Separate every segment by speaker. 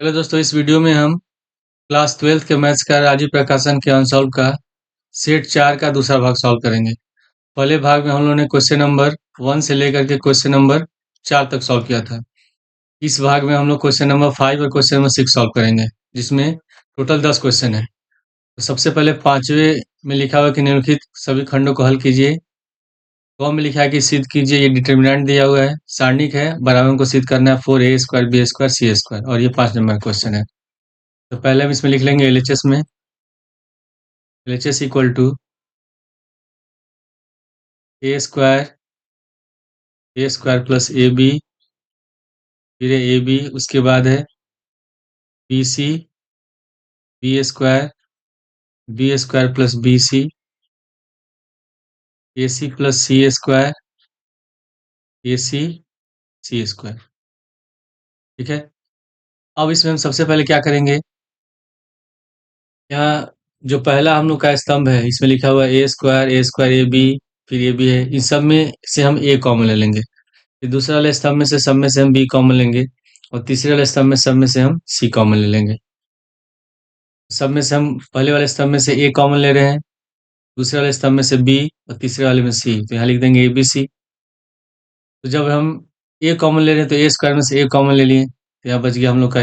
Speaker 1: Hello दोस्तों, इस video में हम क्लास 12th के मैथ्स का राजीव प्रकाशन के अनसॉल्व का सेट 4 का दूसरा भाग सॉल्व करेंगे। पहले भाग में हम लोगों ने क्वेश्चन नंबर 1 से लेकर के क्वेश्चन नंबर 4 तक सॉल्व किया था। इस भाग में हम लोग क्वेश्चन नंबर 5 और क्वेश्चन नंबर 6 सॉल्व करेंगे, जिसमें टोटल 10 क्वेश्चन है। तो सबसे पहले 5वें में लिखा हुआ है कि निम्नलिखित सभी खंडों को हल कीजिए। क में लिखा है कि सिद्ध कीजिए, ये डिटर्मिनेंट दिया हुआ है, सारणिक है, बराबर को सिद्ध करना है 4a स्क्वायर बी स्क्वायर सी स्क्वायर, और ये 5 नंबर क्वेश्चन है। तो पहले हम इसमें लिख लेंगे एलएचएस में। LHS equal to A square plus A B, फिर ए बी, उसके बाद है B C, B square plus B C, A C plus C square, A C C square. ठीक है। अब इसमें हम सबसे पहले क्या करेंगे, यहाँ जो पहला हम लोग का स्तंभ है इसमें लिखा हुआ है ए स्क्वायर ए बी, फिर ए बी है, इन सब में से हम ए कॉमन ले लेंगे। फिर दूसरे वाले स्तंभ में से सब में से हम बी कॉमन लेंगे, और तीसरे वाले स्तंभ में सब में से हम सी कॉमन ले लेंगे। सब में से हम पहले वाले स्तंभ में से ए कॉमन ले रहे हैं, दूसरे वाले स्तंभ में से बी, और तीसरे वाले में सी, तो यहाँ लिख देंगे ए बी सी। तो जब हम ए कॉमन ले रहे हैं तो ए स्क्वायर में से ए कॉमन ले लिए, तो यहाँ बच गया हम लोग का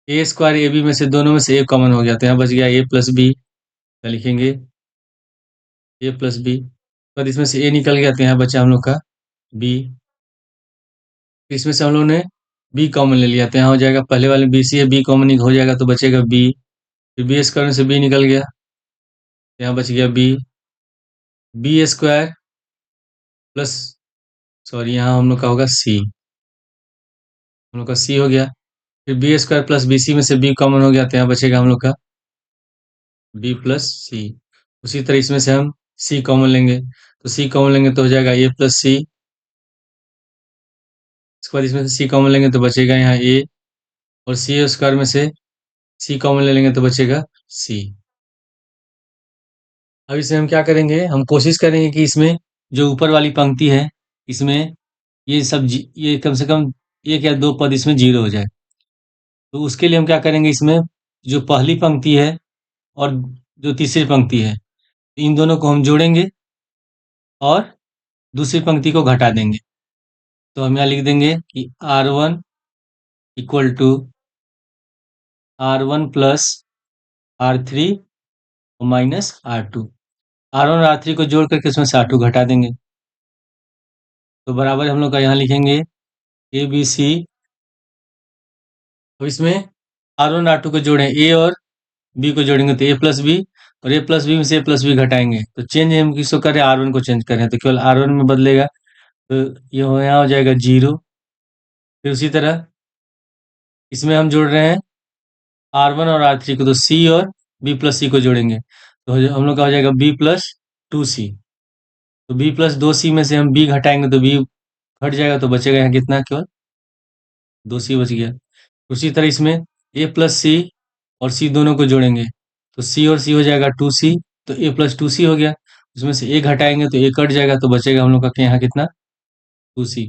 Speaker 1: ए स्क्वायर ए बी में से दोनों में से ए कॉमन हो गया, तो यहाँ बच गया ए प्लस बी। तो लिखेंगे ए प्लस बी, पर इसमें से ए निकल गया तो यहाँ बचा हम लोग का बी। इसमें से हम लोग ने बी कॉमन ले लिया, तो यहाँ हो जाएगा पहले वाले बी सी है, बी कॉमन हो जाएगा तो बचेगा बी। फिर बी स्क्वायर में से बी निकल गया, तो यहाँ बच गया बी स्क्वायर प्लस, सॉरी यहाँ हम लोग का होगा सी, हम लोग का सी हो गया। फिर B square plus B C में से बी कॉमन हो गया, तो यहाँ बचेगा हम लोग का बी प्लस सी। उसी तरह इसमें से हम सी कॉमन लेंगे, तो सी कॉमन लेंगे तो हो जाएगा ए प्लस सी। उसके बाद इसमें से सी कॉमन लेंगे तो बचेगा यहाँ ए, और सी स्क्वायर में से सी कॉमन ले लेंगे तो बचेगा सी। अब इसे हम क्या करेंगे, हम कोशिश करेंगे कि इसमें जो ऊपर वाली पंक्ति है इसमें ये सब ये कम से कम एक या दो पद इसमें जीरो हो जाए। तो उसके लिए हम क्या करेंगे, इसमें जो पहली पंक्ति है और जो तीसरी पंक्ति है इन दोनों को हम जोड़ेंगे और दूसरी पंक्ति को घटा देंगे। तो हम यहाँ लिख देंगे कि R1 equal to R1 plus R3 minus R2। R1 और R3 को जोड़ करके उसमें से R2 घटा देंगे, तो बराबर हम लोग का यहाँ लिखेंगे ए बी सी। तो इसमें R1 R2 को जोड़ें, ए और बी को जोड़ेंगे तो ए प्लस बी, और ए प्लस बी में से ए प्लस बी घटाएंगे तो चेंज हम किसको करें, R1 को चेंज करें, तो केवल R1 में बदलेगा, तो ये यहाँ हो जाएगा 0। फिर उसी तरह इसमें हम जोड़ रहे हैं R1 और R3 को, तो सी और बी प्लस सी को जोड़ेंगे तो हम लोग का हो जाएगा बी प्लस 2C। तो बी प्लस 2C में से हम बी घटाएंगे तो बी घट जाएगा, तो बचेगा यहाँ कितना, केवल 2C बच गया। उसी तरह इसमें ए प्लस सी और सी दोनों को जोड़ेंगे तो सी और सी हो जाएगा 2C, तो ए प्लस 2C हो गया। उसमें से ए घटाएंगे तो ए कट जाएगा, तो बचेगा हम लोग का यहाँ कितना, 2C।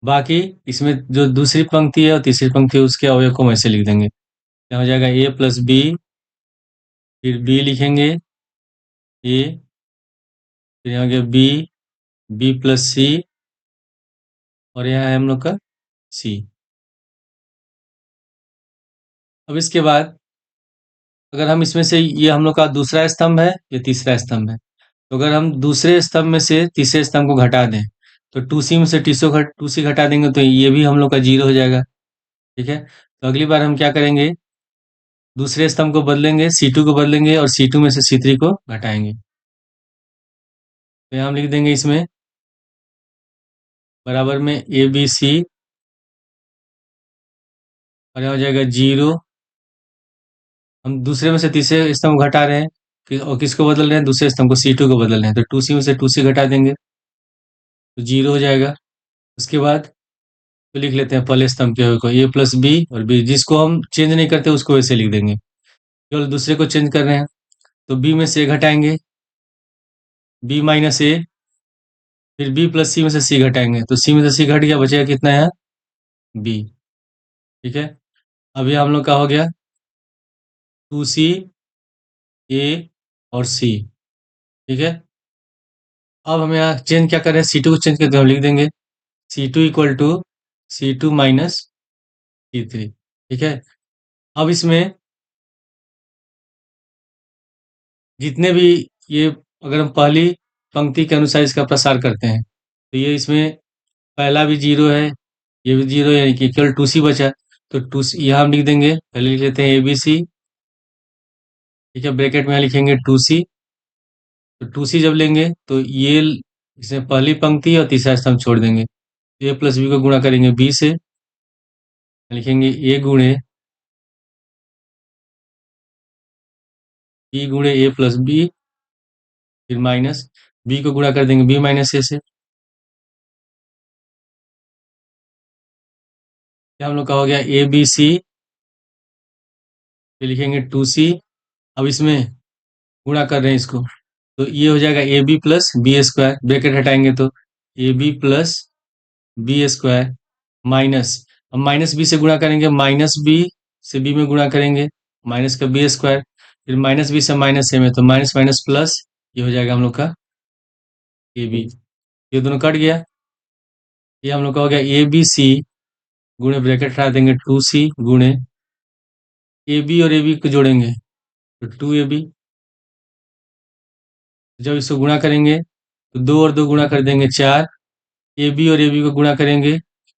Speaker 1: बाकी इसमें जो दूसरी पंक्ति है और तीसरी पंक्ति है उसके अवयव को हम ऐसे लिख देंगे। यहाँ हो जाएगा ए प्लस बी, फिर बी लिखेंगे ए, फिर यहाँ हो गया बी प्लस सी, और यहाँ है हम लोग का सी। अब इसके बाद अगर हम इसमें से, ये हम लोग का दूसरा स्तंभ है, ये तीसरा स्तंभ है, तो अगर हम दूसरे स्तंभ में से तीसरे स्तंभ को घटा दें तो 2C में से 2C घटा देंगे तो ये भी हम लोग का 0 हो जाएगा। ठीक है। तो अगली बार हम क्या करेंगे, दूसरे स्तंभ को बदलेंगे, C2 को बदलेंगे और C2 में से C3 को घटाएंगे। तो यहाँ हम लिख देंगे इसमें बराबर में ए बी सी, और यहाँ हो जाएगा 0। हम दूसरे में से तीसरे स्तंभ को घटा रहे हैं और किसको बदल रहे हैं, दूसरे स्तंभ को C2 को बदल रहे हैं, तो 2C में से 2C घटा देंगे तो 0 हो जाएगा। उसके बाद तो लिख लेते हैं पहले स्तंभ के को, ए प्लस बी और बी, जिसको हम चेंज नहीं करते उसको वैसे लिख देंगे, केवल दूसरे को चेंज कर रहे हैं। तो बी में से ए घटाएंगे, बी माइनस ए, फिर बी प्लस सी में से सी घटाएंगे, तो सी में से सी घट गया, बचेगा कितना है, बी। ठीक है। अभी हम लोग का हो गया 2C, A और C। ठीक है, अब हम यहाँ चेंज क्या कर रहे हैं, C2 को चेंज करके हम लिख देंगे C2 equal to C2 minus C3। ठीक है, अब इसमें जितने भी ये, अगर हम पहली पंक्ति के अनुसार इसका प्रसार करते हैं तो ये इसमें पहला भी जीरो है, ये भी जीरो है, यानी कि केवल 2C बचा। तो टू यहाँ हम लिख देंगे, पहले लिख लेते हैं ABC। ठीक है, ब्रैकेट में यहाँ लिखेंगे 2C। तो 2C जब लेंगे तो ये इसमें पहली पंक्ति और तीसरा स्तंभ छोड़ देंगे। A प्लस बी को गुणा करेंगे B से, लिखेंगे A गुणे B गुणे A प्लस बी, फिर माइनस B को गुणा कर देंगे B माइनस A से। क्या हम लोग का हो गया ABC, फिर लिखेंगे 2C। अब इसमें गुणा कर रहे हैं इसको, तो ये हो जाएगा A B plus B square, bracket हटाएंगे तो A B plus B square minus, अब माइनस बी से गुणा करेंगे, माइनस बी से बी में गुणा करेंगे, माइनस का बी स्क्वायर, फिर माइनस बी से माइनस ए में, तो माइनस माइनस प्लस, ये हो जाएगा हम लोग का ए बी। ये दोनों कट गया, ये हम लोग का हो गया ए बी सी गुणे, ब्रैकेट हटा देंगे 2C गुणे ए बी और ए बी को जोड़ेंगे तो 2AB। जब इसको गुणा करेंगे तो 2 और 2 गुणा कर देंगे 4, ए बी और ए बी को गुणा करेंगे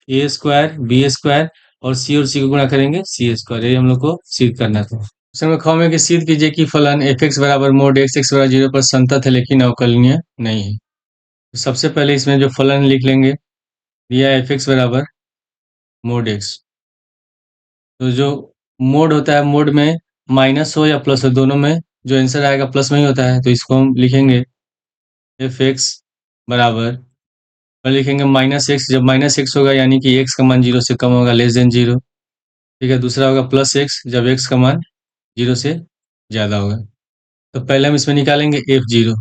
Speaker 1: ए स्क्वायर बी स्क्वायर, और सी और सी को गुणा करेंगे सी स्क्वायर। ये हम लोग को सिद्ध करना था। क्वेश्चन में ख में कि सिद्ध कीजिए कि फलन एफ एक्स बराबर मोड एक्स एक्स बराबर 0 पर संतत है लेकिन अवकलनीय नहीं है। तो सबसे पहले इसमें जो फलन लिख लेंगे, दिया एफ एक्स बराबर मोड एक्स। तो जो मोड होता है, मोड में माइनस हो या प्लस हो, दोनों में जो आंसर आएगा प्लस में ही होता है। तो इसको हम लिखेंगे एफ एक्स बराबर, और लिखेंगे माइनस एक्स, जब माइनस एक्स होगा यानी कि एक्स का मान 0 से कम होगा, लेस देन 0। ठीक है, दूसरा होगा प्लस एक्स, जब एक्स का मान 0 से ज़्यादा होगा। तो पहले हम इसमें निकालेंगे F0।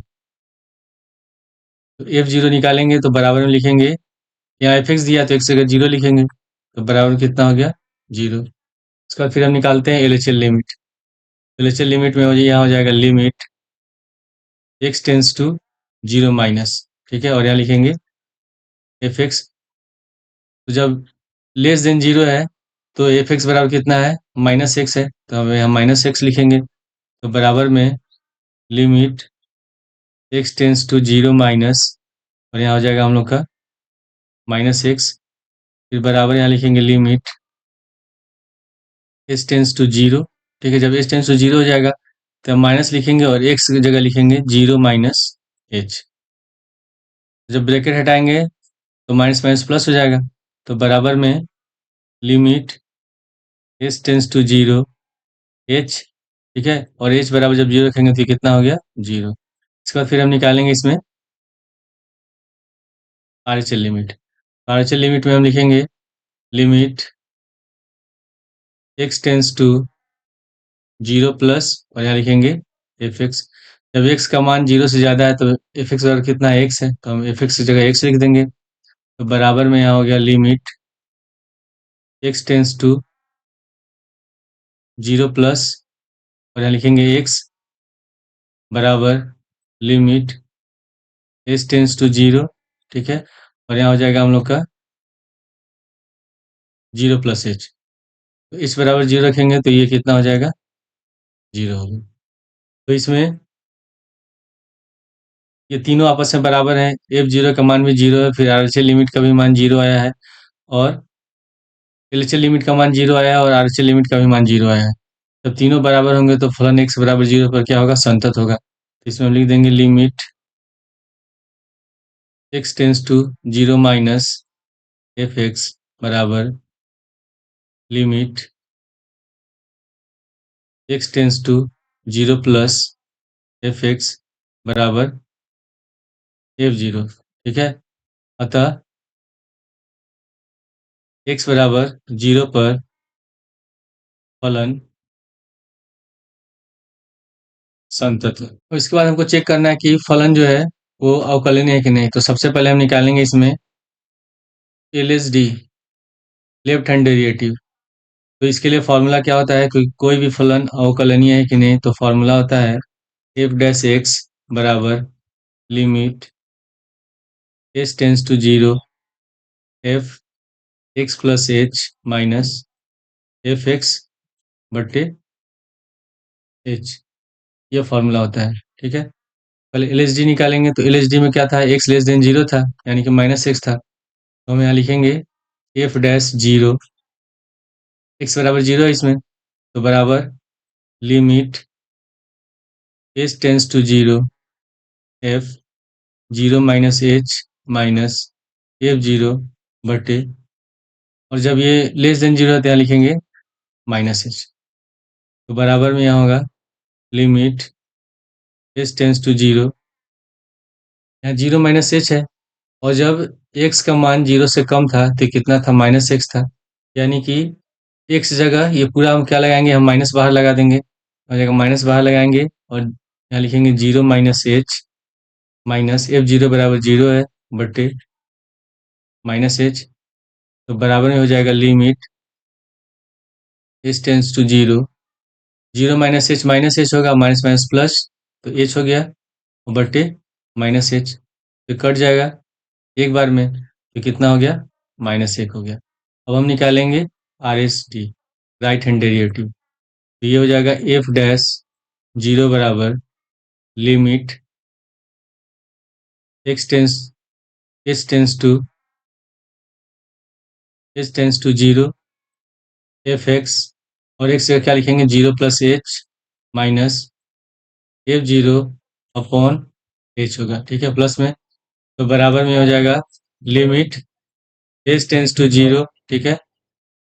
Speaker 1: तो F0 निकालेंगे तो बराबर में लिखेंगे, यहाँ एफ एक्स दिया तो एक्स जगह 0 लिखेंगे, तो बराबर में कितना हो गया 0। उसके बाद फिर हम निकालते हैं LHL लिमिट। LHL लिमिट में हो जाए, यहाँ हो जाएगा limit X tends to 0 minus. ठीक है, और यहाँ लिखेंगे एफ एक्स, तो जब लेस देन 0 है तो एफ एक्स बराबर कितना है, माइनस एक्स है, तो हम यहाँ माइनस एक्स लिखेंगे। तो बराबर में limit X tends to 0 minus, और यहाँ हो जाएगा हम लोग का माइनस एक्स, फिर बराबर यहाँ लिखेंगे लिमिट एस टेंस टू 0। ठीक है, जब एस टेंस टू 0 हो जाएगा तो हम माइनस लिखेंगे और एक्स की जगह लिखेंगे 0 माइनस एच। जब ब्रैकेट हटाएंगे तो माइनस माइनस प्लस हो जाएगा, तो बराबर में limit S tends to 0 H. ठीक है, और एच बराबर जब 0 रखेंगे तो कितना हो गया 0। इसके बाद फिर हम निकालेंगे इसमें RHL लिमिट। RHL लिमिट में हम लिखेंगे limit X tends to 0 plus, और यहाँ लिखेंगे एफ एक्स। जब एक्स का मान 0 से ज़्यादा है तो एफ एक्स बराबर कितना है, एक्स है, तो हम एफ एक्स की जगह एक्स लिख देंगे। तो बराबर में यहाँ हो गया limit X tends to 0 plus, और यहाँ लिखेंगे एक्स बराबर लिमिट एस टेंस टू 0। ठीक है, और यहाँ हो जाएगा हम लोग का 0 प्लस एच। तो इस बराबर 0 रखेंगे तो ये कितना हो जाएगा 0 होगा। तो इसमें ये तीनों आपस में बराबर हैं, F0 का मान भी 0 है, फिर RHL लिमिट का भी मान 0 आया है, और LHL लिमिट का मान 0 आया है, और RHL लिमिट का भी मान 0 आया है। जब तीनों बराबर होंगे तो फलन x बराबर 0 पर क्या होगा, संतत होगा। तो इसमें हम लिख देंगे limit x tends to 0 minus F X बराबर limit x tends to 0 plus F X बराबर F0। ठीक है, अतः x बराबर 0 पर फलन संतत है। और इसके बाद हमको चेक करना है कि फलन जो है वो अवकलनीय है कि नहीं। तो सबसे पहले हम निकालेंगे इसमें LHD, लेफ्ट हैंड डेरिवेटिव। तो इसके लिए फॉर्मूला क्या होता है, कोई भी फलन अवकलनीय है कि नहीं, तो फॉर्मूला होता है एफ डैश एक्स बराबर limit H tends to zero F X plus H minus F X बटे एच, ये फॉर्मूला होता है। ठीक है, पहले एल एच डी निकालेंगे, तो एल एच डी में क्या था, एक्स लेस देन जीरो था, यानी कि माइनस एक्स था, तो हम यहाँ लिखेंगे एफ डैश जीरो, एक्स बराबर जीरो है इसमें, तो बराबर limit H tends to zero F zero minus H minus F zero बटे, और जब ये लेस देन जीरो है तो यहाँ लिखेंगे माइनस एच, तो बराबर में यहाँ होगा limit H tends to zero, यहाँ जीरो माइनस एच है, और जब एक्स का मान जीरो से कम था तो कितना था, माइनस एक्स था, यानी कि एक्स जगह ये पूरा हम क्या लगाएंगे, हम माइनस बाहर लगा देंगे, और जगह माइनस बाहर लगाएंगे और यहाँ लिखेंगे zero minus H minus F zero बराबर जीरो है बटे माइनस एच, तो बराबर में हो जाएगा limit H tends to zero, zero minus H होगा, माइनस माइनस प्लस, तो एच हो गया बटे माइनस एच, तो कट जाएगा एक बार में, तो कितना हो गया, माइनस एक हो गया। अब हम निकालेंगे R S T, right hand derivative, तो ये हो जाएगा एफ डैश जीरो बराबर limit X tends H tends to zero F X, और एक्स का क्या लिखेंगे, zero plus H minus F zero upon H होगा। ठीक है, प्लस में, तो बराबर में हो जाएगा limit H tends to zero. ठीक है,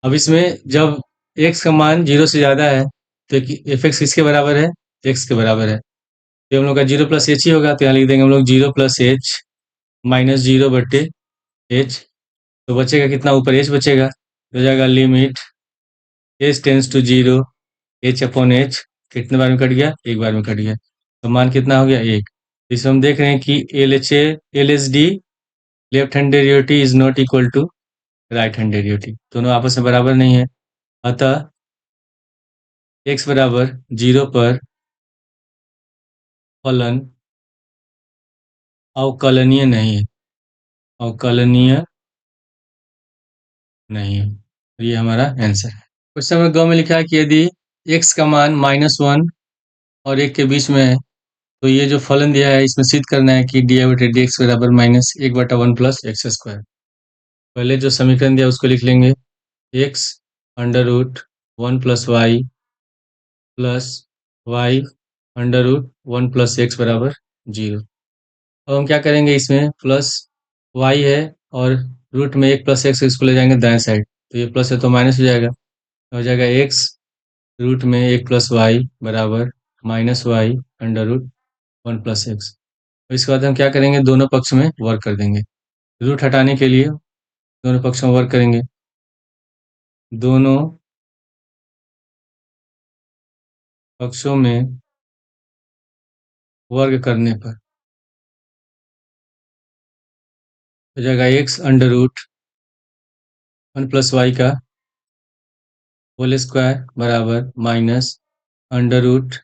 Speaker 1: अब इसमें जब एक्स का मान जीरो से ज़्यादा है तो एफ एक्स किसके बराबर है, एक्स के बराबर है, तो हम लोग का जीरो प्लस एच ही होगा, तो यहाँ लिख देंगे हम लोग zero plus H minus zero बटे एच, तो बचेगा कितना, ऊपर एच बचेगा, तो हो जाएगा limit H tends to zero H upon H, कितने बार में कट गया, एक बार में कट गया, तो मान कितना हो गया, एक। इसमें हम देख रहे हैं कि L H D left hand derivative is not equal to right hand derivative, दोनों आपस में बराबर नहीं है, अतः x बराबर जीरो पर फलन अवकलनीय नहीं है, अवकलनीय नहीं है, तो ये हमारा आंसर है। क्वेश्चन नंबर ग में लिखा है कि यदि x का मान -1 और 1 के बीच में है, तो ये जो फलन दिया है इसमें सिद्ध करना है कि डी बटे डी एक्स बराबर -1/1 प्लस एक्स स्क्वायर। पहले जो समीकरण दिया उसको लिख लेंगे, x under root 1 plus Y under root 1 plus X बराबर 0। अब हम क्या करेंगे, इसमें प्लस वाई है और रूट में 1 प्लस एक्स, इसको ले जाएंगे दाएं साइड, तो ये प्लस है तो माइनस हो जाएगा एक्स रूट में 1 प्लस वाई बराबर minus Y under root 1 plus X. इसके बाद हम क्या करेंगे, दोनों पक्ष में वर्क कर देंगे, रूट हटाने के लिए दोनों पक्षों में वर्क करेंगे, दोनों पक्षों में वर्ग करने पर हो जाएगा X under root 1 plus Y का होल स्क्वायर बराबर minus under root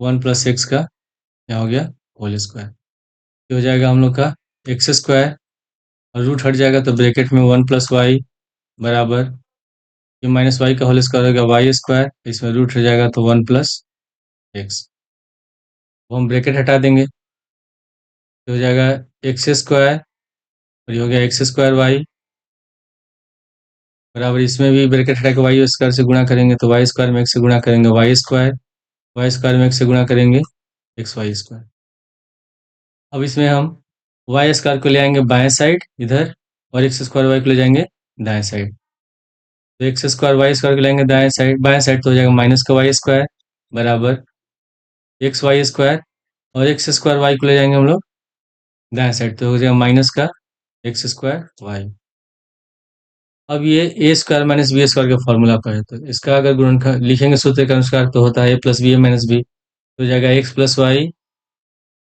Speaker 1: 1 plus X का क्या हो गया, होल स्क्वायर, तो हो जाएगा हम लोग का एक्स स्क्वायर, और रूट हट जाएगा तो ब्रैकेट में 1 प्लस वाई बराबर, ये माइनस वाई का होल स्क्वायर हो गया वाई स्क्वायर, इसमें रूट हो जाएगा तो 1 प्लस एक्स, वो हम ब्रैकेट हटा देंगे, तो हो जाएगा एक्स स्क्वायर, और ये हो गया एक्स स्क्वायर वाई बराबर, इसमें भी ब्रैकेट हटा के वाई स्क्वायर से गुणा करेंगे तो वाई स्क्वायर में एक्स से गुणा करेंगे वाई स्क्वायर में एक्स से गुणा करेंगे एक्स वाई स्क्वायर। अब इसमें हम वाई स्क्वायर को ले आएंगे बाएं साइड इधर, और एक्स स्क्वायर वाई को ले जाएंगे दाएं साइड, तो एक्स स्क्वायर वाई स्क्वायर को लेंगे दाएं साइड बाएं साइड, तो हो जाएगा माइनस का वाई स्क्वायर बराबर एक्स वाई स्क्वायर, और एक्स स्क्वायर वाई को ले जाएंगे हम लोग दाएं साइड, तो हो जाएगा माइनस का एक्स स्क्वायर वाई। अब ये A square minus B square का फॉर्मूला पर है, तो इसका अगर गुणनखंड लिखेंगे सूत्र के अनुसार तो होता है ए प्लस बी ए माइनस बी, तो हो जाएगा एक्स प्लस वाई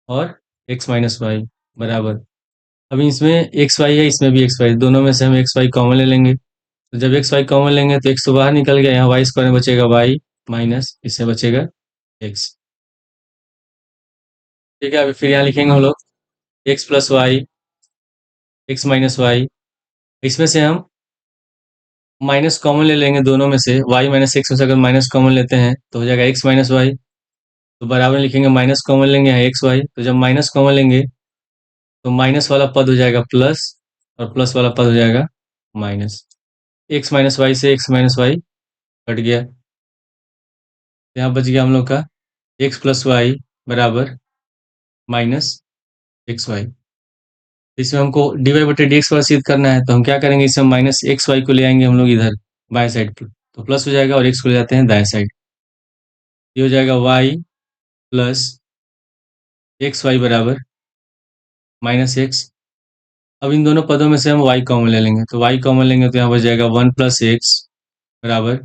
Speaker 1: और एक्स माइनस वाई बराबर, अब इसमें एक्स वाई है, इसमें भी एक्स वाई, दोनों में से हम एक्स वाई कॉमन ले लेंगे, तो जब एक्स वाई कॉमन लेंगे तो एक्स तो बाहर निकल गया, यहाँ वाई स्क्वायर में बचेगा वाई माइनस इससे बचेगा एक्स। ठीक है, अभी फिर यहाँ लिखेंगे हम लोग X plus Y, X minus Y. इसमें से हम माइनस कॉमन ले लेंगे दोनों में से, वाई माइनस एक्स में से अगर माइनस कॉमन लेते हैं तो हो जाएगा एक्स माइनस वाई। तो बराबर लिखेंगे माइनस कॉमन लेंगे यहाँ एक्स वाई, तो जब माइनस कॉमन लेंगे तो माइनस वाला पद हो जाएगा प्लस और प्लस वाला पद हो जाएगा माइनस। एक्स माइनस वाई से एक्स माइनस वाई कट गया, यहाँ बच गया हम लोग का एक्स प्लस वाई बराबर माइनस एक्स वाई। इसमें हमको डी वाई बटे डी एक्स पर सिद्ध करना है, तो हम क्या करेंगे, इसमें माइनस एक्स वाई को ले आएंगे हम लोग इधर बाएं साइड पर, तो प्लस हो जाएगा और एक्स को ले जाते हैं दाएं साइड। ये हो जाएगा वाई प्लस एक्स वाई बराबर माइनस एक्स। अब इन दोनों पदों में से हम y कॉमन ले लेंगे, तो y कॉमन लेंगे तो यहाँ बच जाएगा वन प्लस एक्स बराबर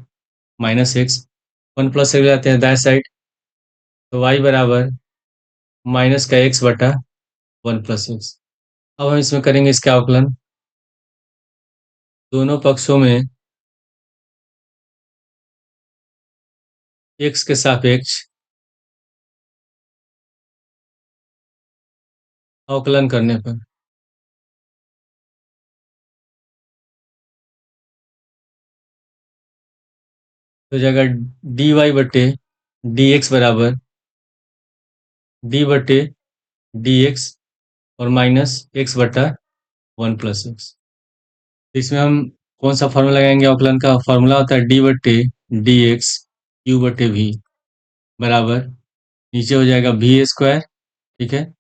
Speaker 1: minus x. One plus x जाते हैं दाएं साइड, तो y बराबर माइनस का एक्स बटा वन प्लस एक्स। अब हम इसमें करेंगे इसका अवकलन, दोनों पक्षों में x के सापेक्ष अवकलन करने पर तो हो जाएगा डी वाई बटे डी एक्स बराबर डी बटे डी एक्स और माइनस एक्स बटा वन प्लस एक्स। इसमें हम कौन सा फॉर्मूला लगाएंगे, अवकलन का फॉर्मूला होता है डी बटे डी एक्स क्यू बटे वी बराबर नीचे हो जाएगा वी स्क्वायर। ठीक है,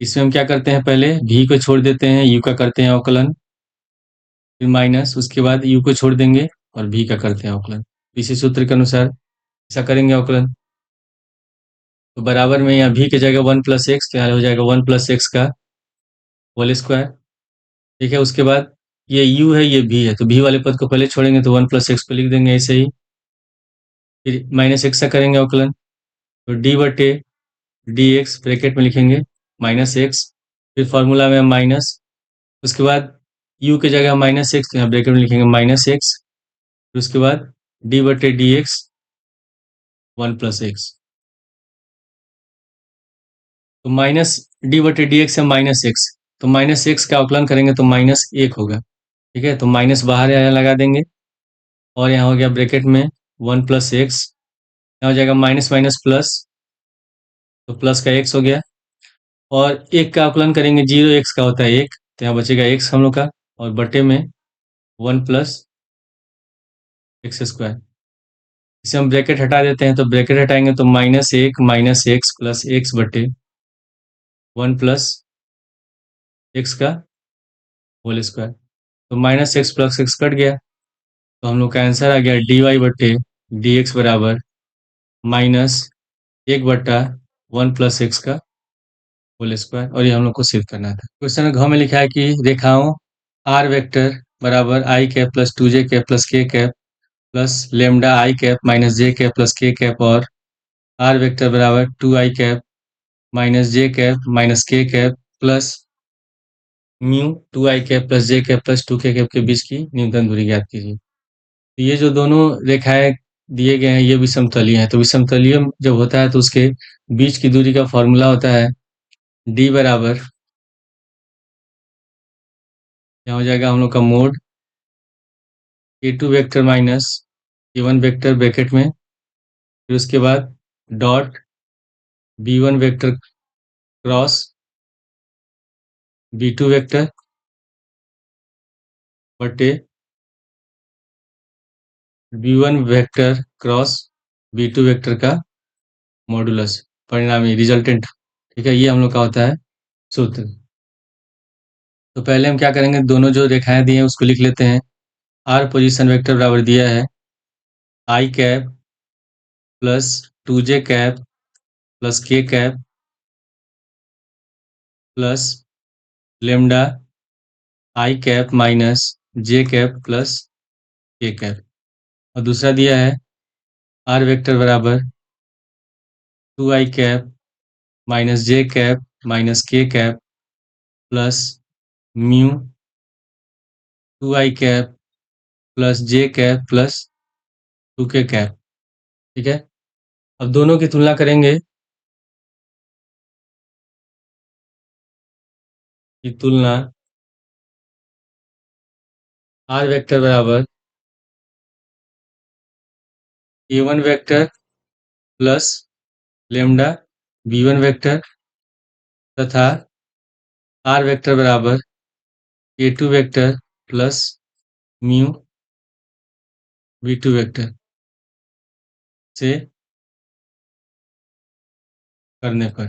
Speaker 1: इसमें हम क्या करते हैं, पहले वी को छोड़ देते हैं, यू का करते हैं अवकलन, फिर माइनस, उसके बाद यू को छोड़ देंगे और वी का करते हैं अवकलन। इसी सूत्र के अनुसार ऐसा करेंगे अवकलन, तो बराबर में यहाँ वी की जगह वन प्लस एक्स, तो यहाँ हो जाएगा वन प्लस एक्स का होल स्क्वायर। ठीक है, उसके बाद ये u है ये v है, तो v वाले पद को पहले छोड़ेंगे तो वन प्लस एक्स को लिख देंगे ऐसे ही। फिर माइनस एक्स का करेंगे अवकलन, तो डी बटे डी एक्स ब्रैकेट में लिखेंगे माइनस एक्स, फिर फॉर्मूला में माइनस, उसके बाद u की जगह माइनस एक्स, तो यहाँ ब्रैकेट में लिखेंगे माइनस एक्स, फिर उसके बाद डी बटे D x one plus x. तो माइनस डी बटे डी एक्स है माइनस एक्स, तो माइनस एक्स का अवकलन करेंगे तो माइनस एक होगा। ठीक है, तो माइनस बाहर यहाँ लगा देंगे और यहाँ हो गया ब्रैकेट में वन प्लस एक्स, यहाँ हो जाएगा माइनस माइनस प्लस, तो प्लस का एक्स हो गया। और एक का अवकलन करेंगे, जीरो एक्स का होता है एक, तो यहाँ बचेगा एक्स हम लोग का, और बटे में वन प्लस एक्स स्क्वायर। इसे हम ब्रैकेट हटा देते हैं, तो ब्रैकेट हटाएंगे तो माइनस एक माइनस एक्स प्लस एक्स बटे वन प्लस एक्स का होल स्क्वायर। तो minus x plus x cut गया, तो हम लोग का आंसर आ गया डी वाई बटे डी एक्स बराबर माइनस एक बटा वन प्लस एक्स का होल स्क्वायर, और ये हम लोग को सिद्ध करना था। क्वेश्चन घ में लिखा है कि रेखाओं आर वेक्टर बराबर आई कैप प्लस टू जे कैप प्लस के cap plus lambda I cap minus J cap plus के कैप और आर वेक्टर बराबर टू आई कैप माइनस जे cap minus K cap plus mu two आई कैप प्लस जे cap plus two K cap के बीच की न्यूनतम दूरी ज्ञात कीजिए। तो ये जो दोनों रेखाएं दिए गए हैं ये विषमतलीय हैं, तो विषमतलीय जब होता है तो उसके बीच की दूरी का फॉर्मूला होता है डी बराबर, यहाँ हो जाएगा हम लोग का mod A two vector minus A one vector bracket में, फिर उसके बाद dot B one vector cross B two vector बटे B one vector cross B two vector का मॉडुलस परिणामी रिजल्टेंट। ठीक है, ये हम लोग का होता है सूत्र। तो पहले हम क्या करेंगे, दोनों जो रेखाएं दी हैं उसको लिख लेते हैं। आर पोजीशन वेक्टर बराबर दिया है आई कैप प्लस टू जे कैप प्लस के cap plus lambda I cap minus J cap plus के कैप, और दूसरा दिया है आर वेक्टर बराबर टू आई कैप माइनस जे cap minus K cap plus mu two आई कैप प्लस जे cap plus two K cap. ठीक है, अब दोनों की तुलना करेंगे। की तुलना आर वेक्टर बराबर A one vector plus lambda B one vector तथा आर वेक्टर बराबर A two vector plus mu B two vector से करने पर।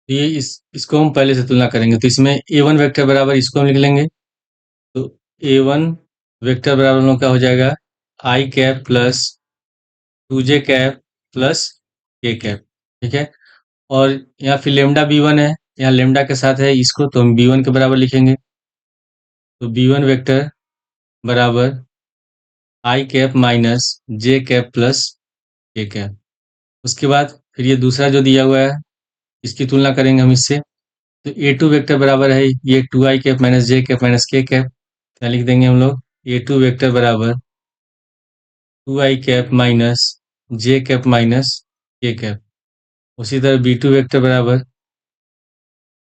Speaker 1: तो ये इसको हम पहले से तुलना करेंगे, तो इसमें ए वन वेक्टर बराबर इसको हम लिख लेंगे। तो ए वन वेक्टर बराबर हम लोग का हो जाएगा i cap plus two J cap plus के कैप। ठीक है, और यहाँ फिर लेमडा बी वन है, यहाँ लेमडा के साथ है इसको, तो हम बी वन के बराबर लिखेंगे। तो बी वन वेक्टर बराबर आई कैप माइनस जे कैप प्लस के कैप। उसके बाद फिर ये दूसरा जो दिया हुआ है इसकी तुलना करेंगे हम इससे। तो ए टू वेक्टर बराबर है ये टू आई कैप माइनस जे कैप माइनस के कैप। क्या लिख देंगे हम लोग, ए टू वेक्टर बराबर टू आई कैप माइनस जे कैप माइनस के कैप। उसी तरह बी टू वेक्टर बराबर,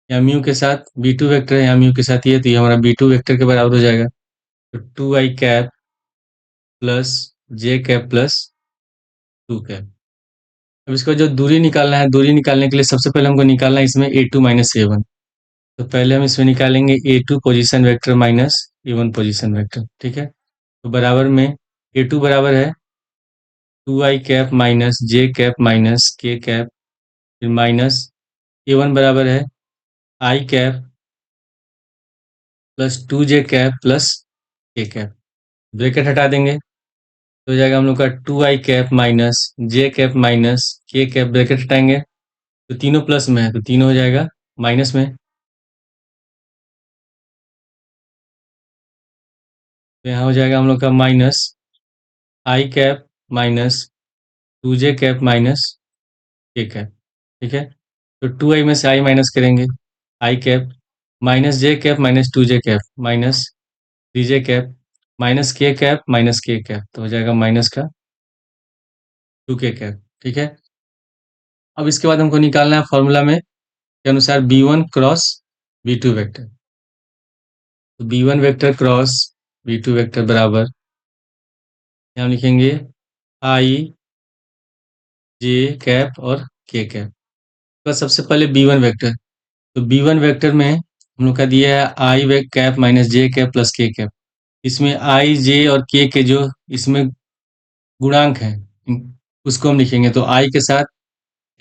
Speaker 1: यहाँ म्यू के साथ बी टू वेक्टर है, यहाँ म्यू के साथ ये, तो ये हमारा बी टू वेक्टर के बराबर हो जाएगा। तो टू आई कैप प्लस जे कैप प्लस टू कैप। अब इसका जो दूरी निकालना है, दूरी निकालने के लिए सबसे पहले हमको निकालना है इसमें A two minus A one. तो पहले हम इसमें निकालेंगे A two position vector minus A one position vector. ठीक है, तो बराबर में ए टू बराबर है टू आई कैप माइनस जे कैप माइनस के कैप, फिर माइनस ए वन बराबर है आई कैप प्लस टू जे कैप प्लस के कैप। ब्रैकेट हटा देंगे तो हो जाएगा हम लोग का टू आई कैप माइनस जे cap minus K cap. Bracket हटाएंगे तो तीनों प्लस में है, तो तीनों हो जाएगा माइनस में। तो यहाँ हो जाएगा हम लोग का minus i cap minus two J cap minus K cap. ठीक है, तो टू आई में से आई माइनस करेंगे, आई कैप माइनस जे कैप माइनस टू जे cap minus three j cap minus K cap minus K cap, तो हो जाएगा माइनस का टू के कैप। ठीक है, अब इसके बाद हमको निकालना है फॉर्मूला में के अनुसार B one cross B two vector. तो B one vector cross B two vector बराबर यहाँ लिखेंगे आई जे कैप और के कैप। तो सबसे पहले बी वन वेक्टर, तो बी वन वेक्टर में हम लोग का दिया है आई वे कैप माइनस जे कैप प्लस के कैप। इसमें आई जे और के जो इसमें गुणांक है उसको हम लिखेंगे। तो आई के साथ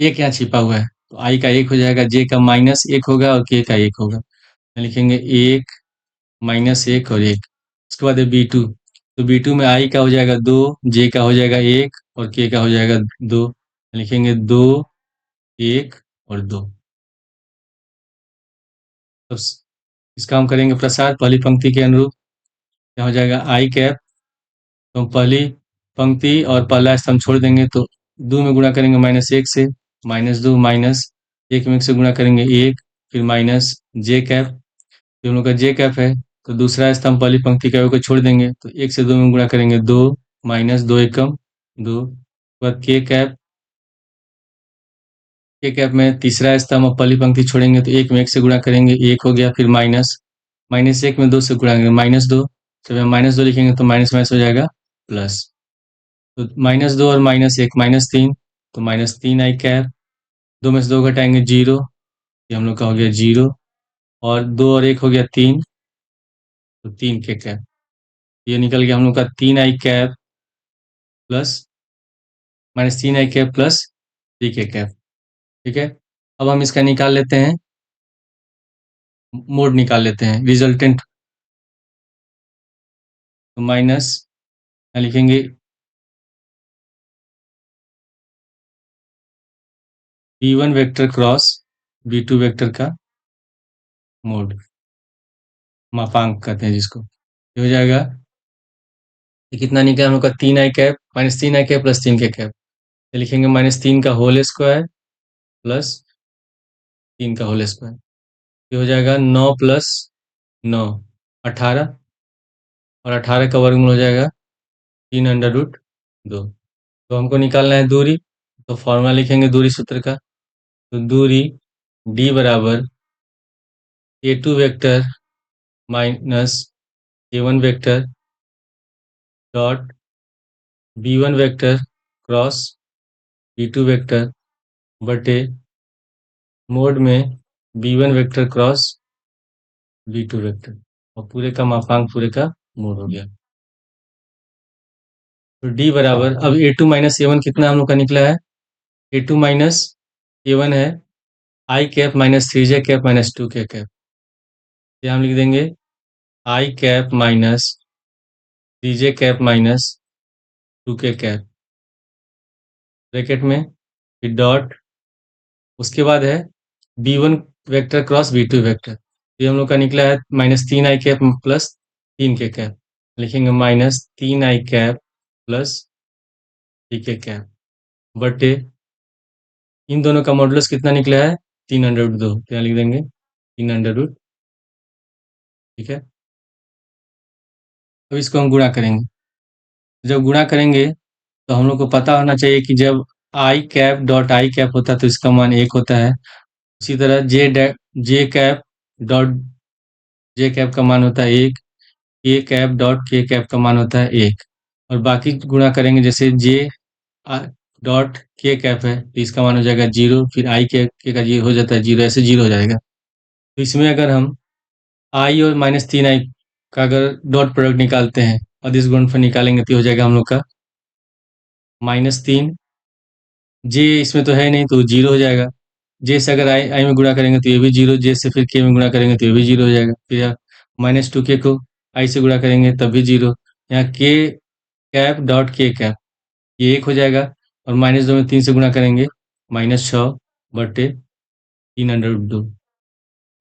Speaker 1: एक यहाँ छिपा हुआ है, तो आई का एक हो जाएगा, जे का माइनस एक होगा और के का एक होगा। लिखेंगे एक माइनस एक और एक। उसके बाद है बी टू, तो बी टू में आई का हो जाएगा दो, जे का हो जाएगा एक और के का हो जाएगा दो। लिखेंगे दो एक और दो। तो इसका हम करेंगे प्रसार पहली पंक्ति के अनुरूप। क्या हो जाएगा आई कैप, तो हम पहली पंक्ति और पहला स्तंभ छोड़ देंगे, तो दो में गुणा करेंगे माइनस एक से, माइनस दो माइनस एक में एक से गुणा करेंगे एक, फिर माइनस जे कैप, फिर हम लोग का जे कैप है, तो दूसरा स्तंभ पहली पंक्ति का को छोड़ देंगे, तो एक से दो में गुणा करेंगे दो माइनस दो एकम दो। बाद के कैप में तीसरा स्तंभ और पहली पंक्ति छोड़ेंगे, तो एक में एक से गुणा करेंगे एक हो गया, फिर माइनस माइनस एक में दो से गुणा करेंगे माइनस दो, जब हम माइनस दो लिखेंगे तो माइनस माइनस हो जाएगा प्लस। तो माइनस दो और माइनस एक माइनस तीन, तो माइनस तीन आई कैप, दो में से दो घटाएंगे जीरो, ये हम लोग का हो गया जीरो, और दो और एक हो गया तीन, तो तीन के कैप। ये निकल गया हम लोग का तीन आई कैप प्लस माइनस तीन आई कैप प्लस थ्री के कैप। ठीक है, अब हम इसका निकाल लेते हैं, मोड निकाल लेते हैं रिजल्टेंट। तो माइनस लिखेंगे B one vector cross B two vector का मोड, मापांक कहते हैं जिसको। ये हो जाएगा, ये कितना निकला हम लोग का तीन आई कैप माइनस तीन आई कैप प्लस तीन के कैप। ये लिखेंगे माइनस तीन का होल स्क्वायर प्लस तीन का होल स्क्वायर। ये हो जाएगा नौ प्लस नौ 18, और 18 का वर्गमूल हो जाएगा 3√2। तो हमको निकालना है दूरी, तो फॉर्मूला लिखेंगे दूरी सूत्र का। तो दूरी d बराबर a2 vector minus a1 vector dot b1 vector cross b2 vector बटे मोड में b1 vector cross b2 vector, और पूरे का मापांक पूरे का मोड हो गया। तो d बराबर, अब a2 माइनस a1 कितना हम लोग का निकला है? a2 माइनस a1 है आई cap minus 3j cap minus 2k cap. ये हम लिख देंगे I cap minus 3j cap minus 2k cap bracket में, फिर डॉट, उसके बाद है b1 vector cross b2 vector. ये हम लोग का निकला है -3i cap plus 3k cap. लिखेंगे -3i cap plus 3k cap बटे इन दोनों का मॉडुलस कितना निकला है? 3√2। क्या लिख देंगे? 3√, ठीक है। अब इसको हम गुणा करेंगे। जब गुणा करेंगे तो हम लोग को पता होना चाहिए कि जब आई कैप डॉट आई कैप होता है तो इसका मान 1 होता है। उसी तरह जे कैप डॉट जे कैप का मान होता है 1, के कैप डॉट के कैप का मान होता है 1। और बाकी गुणा करेंगे, जैसे जे डॉट के कैप है तो इसका मान हो जाएगा 0, फिर आई के का जीरो हो जाता है 0, ऐसे 0 हो जाएगा। तो इसमें अगर हम आई और -3i का अगर डॉट प्रोडक्ट निकालते हैं और इस गुणनफल निकालेंगे तो ये हो जाएगा हम लोग का -3। जे इसमें तो है नहीं तो 0 हो जाएगा। जे से अगर आई आई में गुणा करेंगे तो ये भी 0, जे से फिर के में गुणा करेंगे तो ये भी 0 हो जाएगा। फिर -2k को आई से गुणा करेंगे तब भी 0। यहाँ के कैप डॉट के कैप ये 1 हो जाएगा, और -2 में 3 से गुणा करेंगे -6 बटे 3√2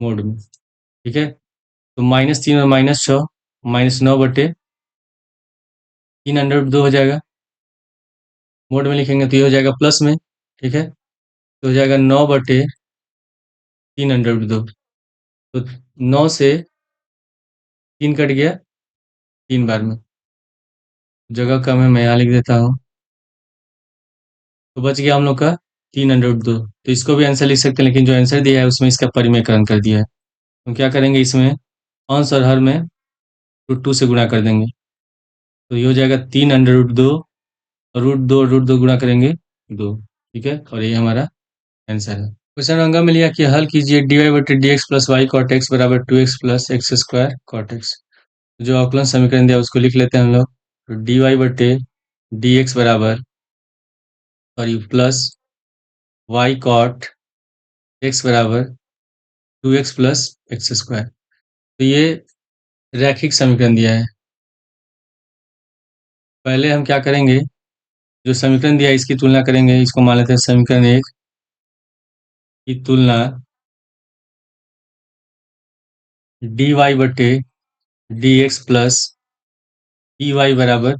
Speaker 1: मोड में, ठीक है। तो -3 और -6 -9 बटे 3√2 हो जाएगा। मोड में लिखेंगे तो ये हो जाएगा प्लस में, ठीक है। तो हो जाएगा 9 बटे 3√2। तो 9 से 3 कट गया 3 बार में, जगह कम है मैं यहाँ लिख देता हूँ। तो बच गया हम लोग का 3√2। तो इसको भी आंसर लिख सकते हैं, लेकिन जो आंसर दिया है उसमें इसका परिमेयकरण कर दिया है। तो क्या करेंगे, इसमें अंश और हर में √2 से गुणा कर देंगे। तो ये हो जाएगा 3√2, और √2 गुणा करेंगे 2, ठीक है। और ये हमारा आंसर है। क्वेश्चन अंगा में लिया कि हल कीजिए dy बटे dx plus Y cot X बराबर 2x plus X square cot X. जो अवकलन समीकरण दिया उसको लिख लेते हैं हम लोग। तो dy बटे dx बराबर, sorry, plus Y cot X बराबर 2x प्लस एक्स स्क्वायर। तो ये रैखिक समीकरण दिया है। पहले हम क्या करेंगे, जो समीकरण दिया है इसकी तुलना करेंगे। इसको मान लेते हैं समीकरण 1 की तुलना dy बटे dx प्लस पी वाई बराबर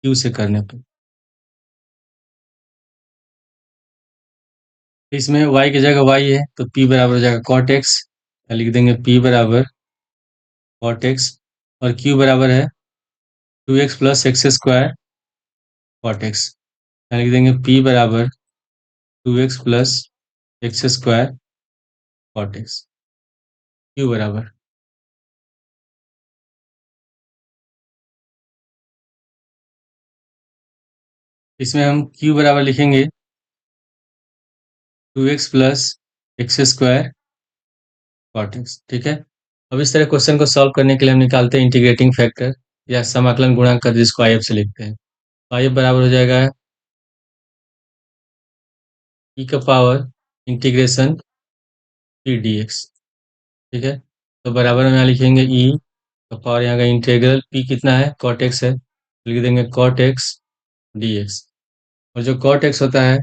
Speaker 1: q से करने पर। इसमें y की जगह y है तो p बराबर हो जाएगा cot x। लिख देंगे p बराबर cot x, और q बराबर है 2x plus X square cot x। लिख देंगे p बराबर 2x plus X square cot x। q बराबर, इसमें हम q बराबर लिखेंगे 2x plus X square cot x, ठीक है। अब इस तरह क्वेश्चन को सॉल्व करने के लिए हम निकालते हैं इंटीग्रेटिंग फैक्टर या समाकलन गुणांक, जिसको आई एफ से लिखते हैं। आई एफ बराबर हो जाएगा e का power integration P D x, ठीक है। तो बराबर में यहाँ लिखेंगे e का पावर, यहाँ का इंटीग्रल p कितना है, cot x है, लिख देंगे cot x dx। और जो cot x होता है,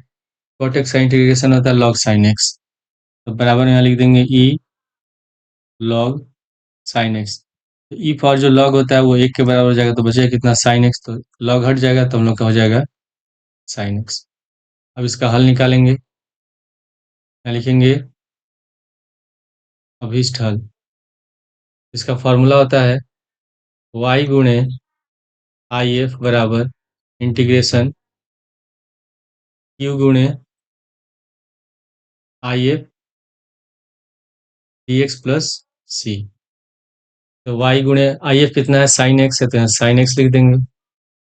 Speaker 1: cot x का इंटीग्रेशन होता है log sin x। तो बराबर में यहाँ लिख देंगे e log sin x। तो ई पावर जो log होता है वो 1 के बराबर हो जाएगा, तो बचेगा कितना, sin x। तो log हट जाएगा तो हम लोग का हो जाएगा sin x। अब इसका हल निकालेंगे। यहाँ लिखेंगे अभीष्ट हल। इसका फॉर्मूला होता है वाई गुणे आई एफ बराबर इंटीग्रेशन क्यू गुणे I F D x plus सी। तो वाई गुणे आई एफ कितना है, साइन एक्स है, तो यहाँ साइन एक्स लिख देंगे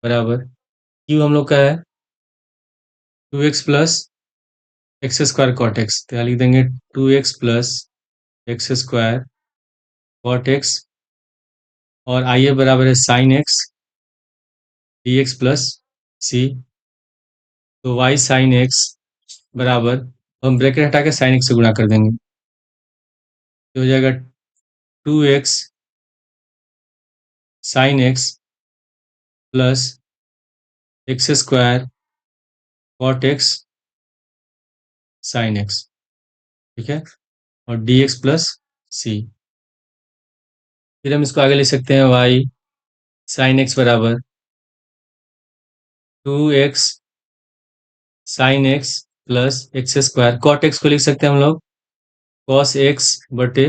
Speaker 1: बराबर क्यू हम लोग का है 2x plus X square cot X, तो यहाँ लिख देंगे 2x plus X square cot X, और आई एफ बराबर है sine x D x plus सी। तो वाई साइन एक्स बराबर, हम ब्रैकेट हटा के साइन एक्स से गुणा कर देंगे, तो हो जाएगा 2x sine x plus X square cot X sine X, ठीक है, और डी एक्स प्लस सी। फिर हम इसको आगे लिख सकते हैं वाई साइन एक्स बराबर 2x sine x plus X square, cot X को लिख सकते हैं हम लोग कॉस एक्स बटे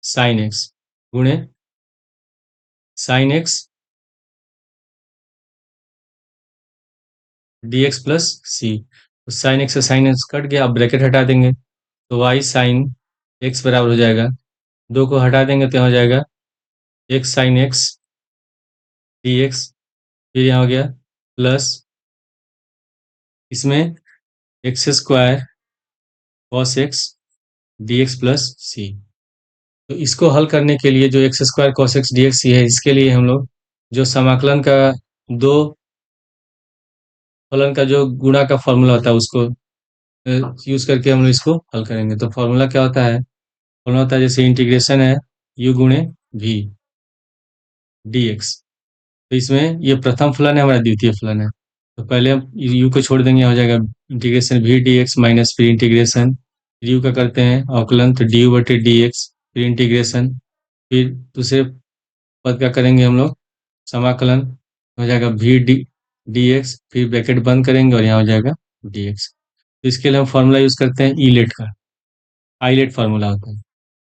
Speaker 1: साइन एक्स गुणे sine x D x plus सी। तो साइन एक्स से साइन एक्स कट गया, अब ब्रैकेट हटा देंगे, तो वाई साइन एक्स बराबर हो जाएगा, दो को हटा देंगे तो यहाँ हो जाएगा x sine x D x, फिर यहाँ हो गया प्लस इसमें x square cos x D x plus सी। तो इसको हल करने के लिए जो x square cos x D x c है, इसके लिए हम लोग जो समाकलन का दो फलन का जो गुणा का फॉर्मूला होता है उसको यूज करके हम लोग इसको हल करेंगे। तो फॉर्मूला क्या होता है, फॉर्मूला होता है जैसे इंटीग्रेशन है यू गुणे वी डी एक्स। तो इसमें ये प्रथम फलन है, हमारा द्वितीय फलन है, तो पहले हम यू को छोड़ देंगे, हो जाएगा integration V D X minus फिर इंटीग्रेशन यू का करते हैं अवकलन, तो डी यू बटे डी एक्स, फिर इंटीग्रेशन, फिर दूसरे पद का करेंगे हम लोग समाकलन, हो जाएगा वी डी डी एक्स, फिर ब्रैकेट बंद करेंगे और यहाँ हो जाएगा डी एक्स। तो इसके लिए हम फॉर्मूला यूज करते हैं ईलेट का, आईलेट फार्मूला होता है।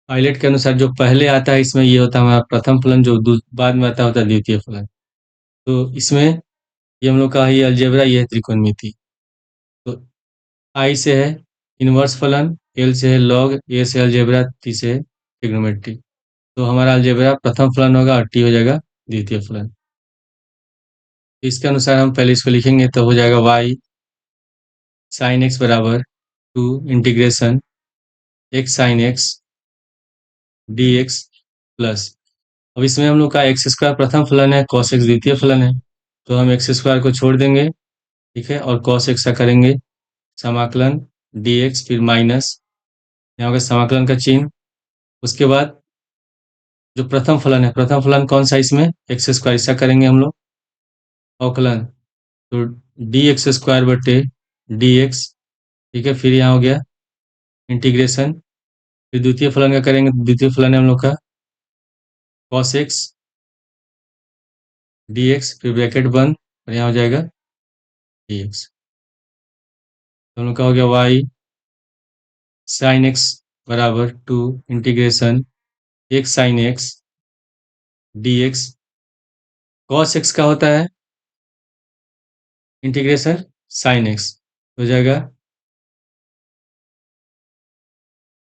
Speaker 1: आईलेट के अनुसार जो पहले आता है इसमें ये होता है हमारा प्रथम फलन, जो बाद में आता होता है द्वितीय फलन। तो इसमें ये हम लोग का ये अलजेब्रा, ये है त्रिकोणमिति। तो आई से है इनवर्स फलन, एल से है लॉग, ए से अलजेब्रा, टी से है ट्रिग्नोमेट्री। तो हमारा अलजेब्रा प्रथम फलन होगा और टी हो जाएगा द्वितीय फलन। इसके अनुसार हम पहले इसको लिखेंगे, तो हो जाएगा वाई साइन एक्स बराबर 2 integration x sine x D x plus, अब इसमें हम लोग का एक्स स्क्वायर प्रथम फलन है, कॉस एक्स द्वितीय फलन है, तो हम एक्स स्क्वायर को छोड़ देंगे, ठीक है, और कॉस एक्स का करेंगे समाकलन डी एक्स, फिर माइनस यहाँ होगा समाकलन का चिन्ह। उसके बाद जो प्रथम फलन है, प्रथम फलन कौन सा इसमें, एक्स स्क्वायर, इसका करेंगे हम लोग अवकलन, तो डी एक्स स्क्वायर बटे डी एक्स, ठीक है, फिर यहाँ हो गया इंटीग्रेशन, फिर द्वितीय फलन का करेंगे, द्वितीय फलन है हम लोग का कॉस एक्स डी एक्स, फिर ब्रैकेट बंद और यहाँ हो जाएगा डी एक्स। तो हम लोग का हो गया वाई साइन एक्स बराबर 2 integration x sine x D x, cos x का होता है इंटीग्रेशन साइन एक्स, हो जाएगा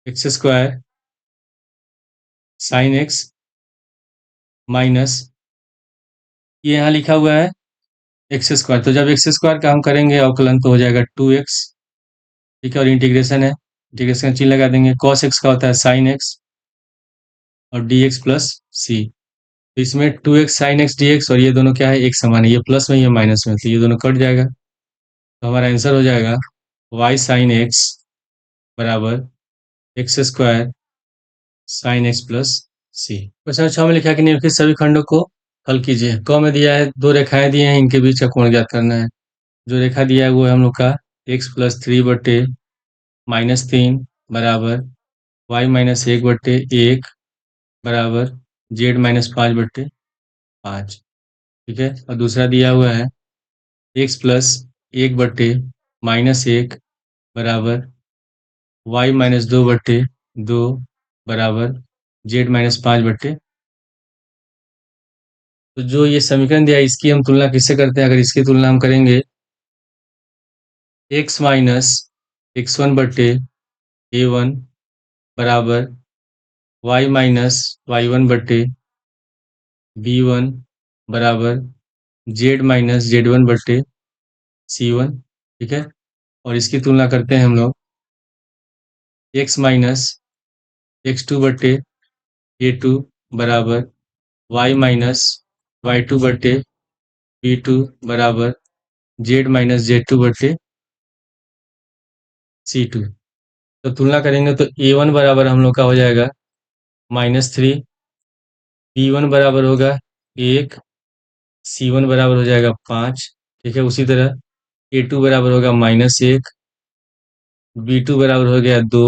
Speaker 1: x square sine x minus, ये यहाँ लिखा हुआ है एक्स स्क्वायर, तो जब एक्स स्क्वायर का हम करेंगे अवकलन तो हो जाएगा 2x, ठीक है, और इंटीग्रेशन है, इंटीग्रेशन चिन्ह लगा देंगे, कॉस एक्स का होता है साइन एक्स और डी एक्स प्लस सी। तो इसमें 2x sine x D x, और ये दोनों क्या है, एक समान है, ये प्लस में ये माइनस में, तो ये दोनों कट जाएगा, तो हमारा आंसर हो जाएगा वाई साइन एक्स बराबर x square sine x plus c. Question 6 में लिखा है कि निम्नलिखित सभी खंडों को हल कीजिए। क में दिया है दो रेखाएं दी हैं, इनके बीच का कोण ज्ञात करना है। जो रेखा दिया है वो है हम लोग का एक्स प्लस थ्री बटे माइनस तीन बराबर वाई माइनस एक बटे एक बराबर जेड माइनस पाँच बटे पाँच, ठीक है, और दूसरा दिया हुआ है एक्स प्लस एक बटे माइनस एक बराबर वाई माइनस दो बटे दो बराबर जेड माइनस पाँच बटे तो जो ये समीकरण दिया है इसकी हम तुलना किससे करते हैं? अगर इसकी तुलना हम करेंगे x माइनस x1 बटे a1 बराबर y माइनस y1 बटे b1 बराबर z माइनस z1 बटे c1, ठीक है। और इसकी तुलना करते हैं हम लोग x माइनस x2 बटे a2 बराबर y माइनस y2 बटे b2 बराबर z माइनस z2 बटे c2। तो तुलना करेंगे तो a1 बराबर हम लोग का हो जाएगा -3, b1 बराबर होगा 1, c1 बराबर हो जाएगा 5, ठीक है। उसी तरह a2 बराबर होगा -1, b2 बराबर हो गया 2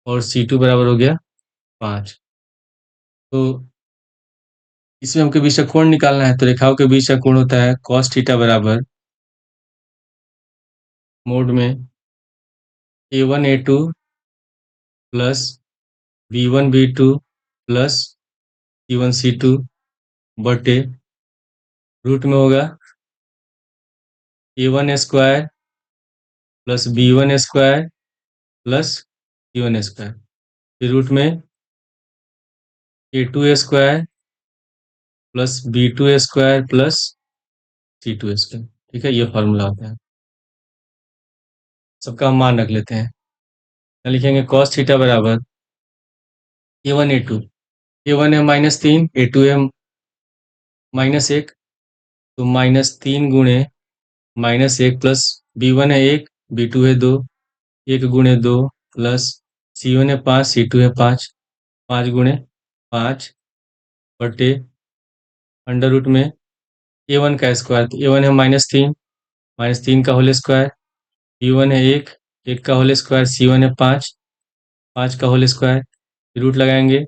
Speaker 1: और c2 बराबर हो गया 5। तो इसमें हमको बीच का कोण निकालना है, तो रेखाओं के बीच का कोण होता है cos थीटा बराबर मोड में a1 a2 plus b1 b2 plus c1 c2 बटे रूट में होगा a1 square plus b1 square plus c1 square, फिर रूट में a2 square plus b2 square plus c2 square, ठीक है। ये फॉर्मूला होता है। सबका हम मान रख लेते हैं। यहाँ लिखेंगे cos थीटा बराबर a1 a2, a1 है -3, a2 है -1, तो -3 गुणे -1 प्लस b1 है 1, b2 है 2, 1 गुणे 2 प्लस c1 है 5, c2 है 5, 5 गुणे 5 बटे अंडर रूट में a1 का स्क्वायर, तो a1 है -3 का होल स्क्वायर, b1 है 1, 1 का होल स्क्वायर, c1 है 5, 5 का होल स्क्वायर, रूट लगाएंगे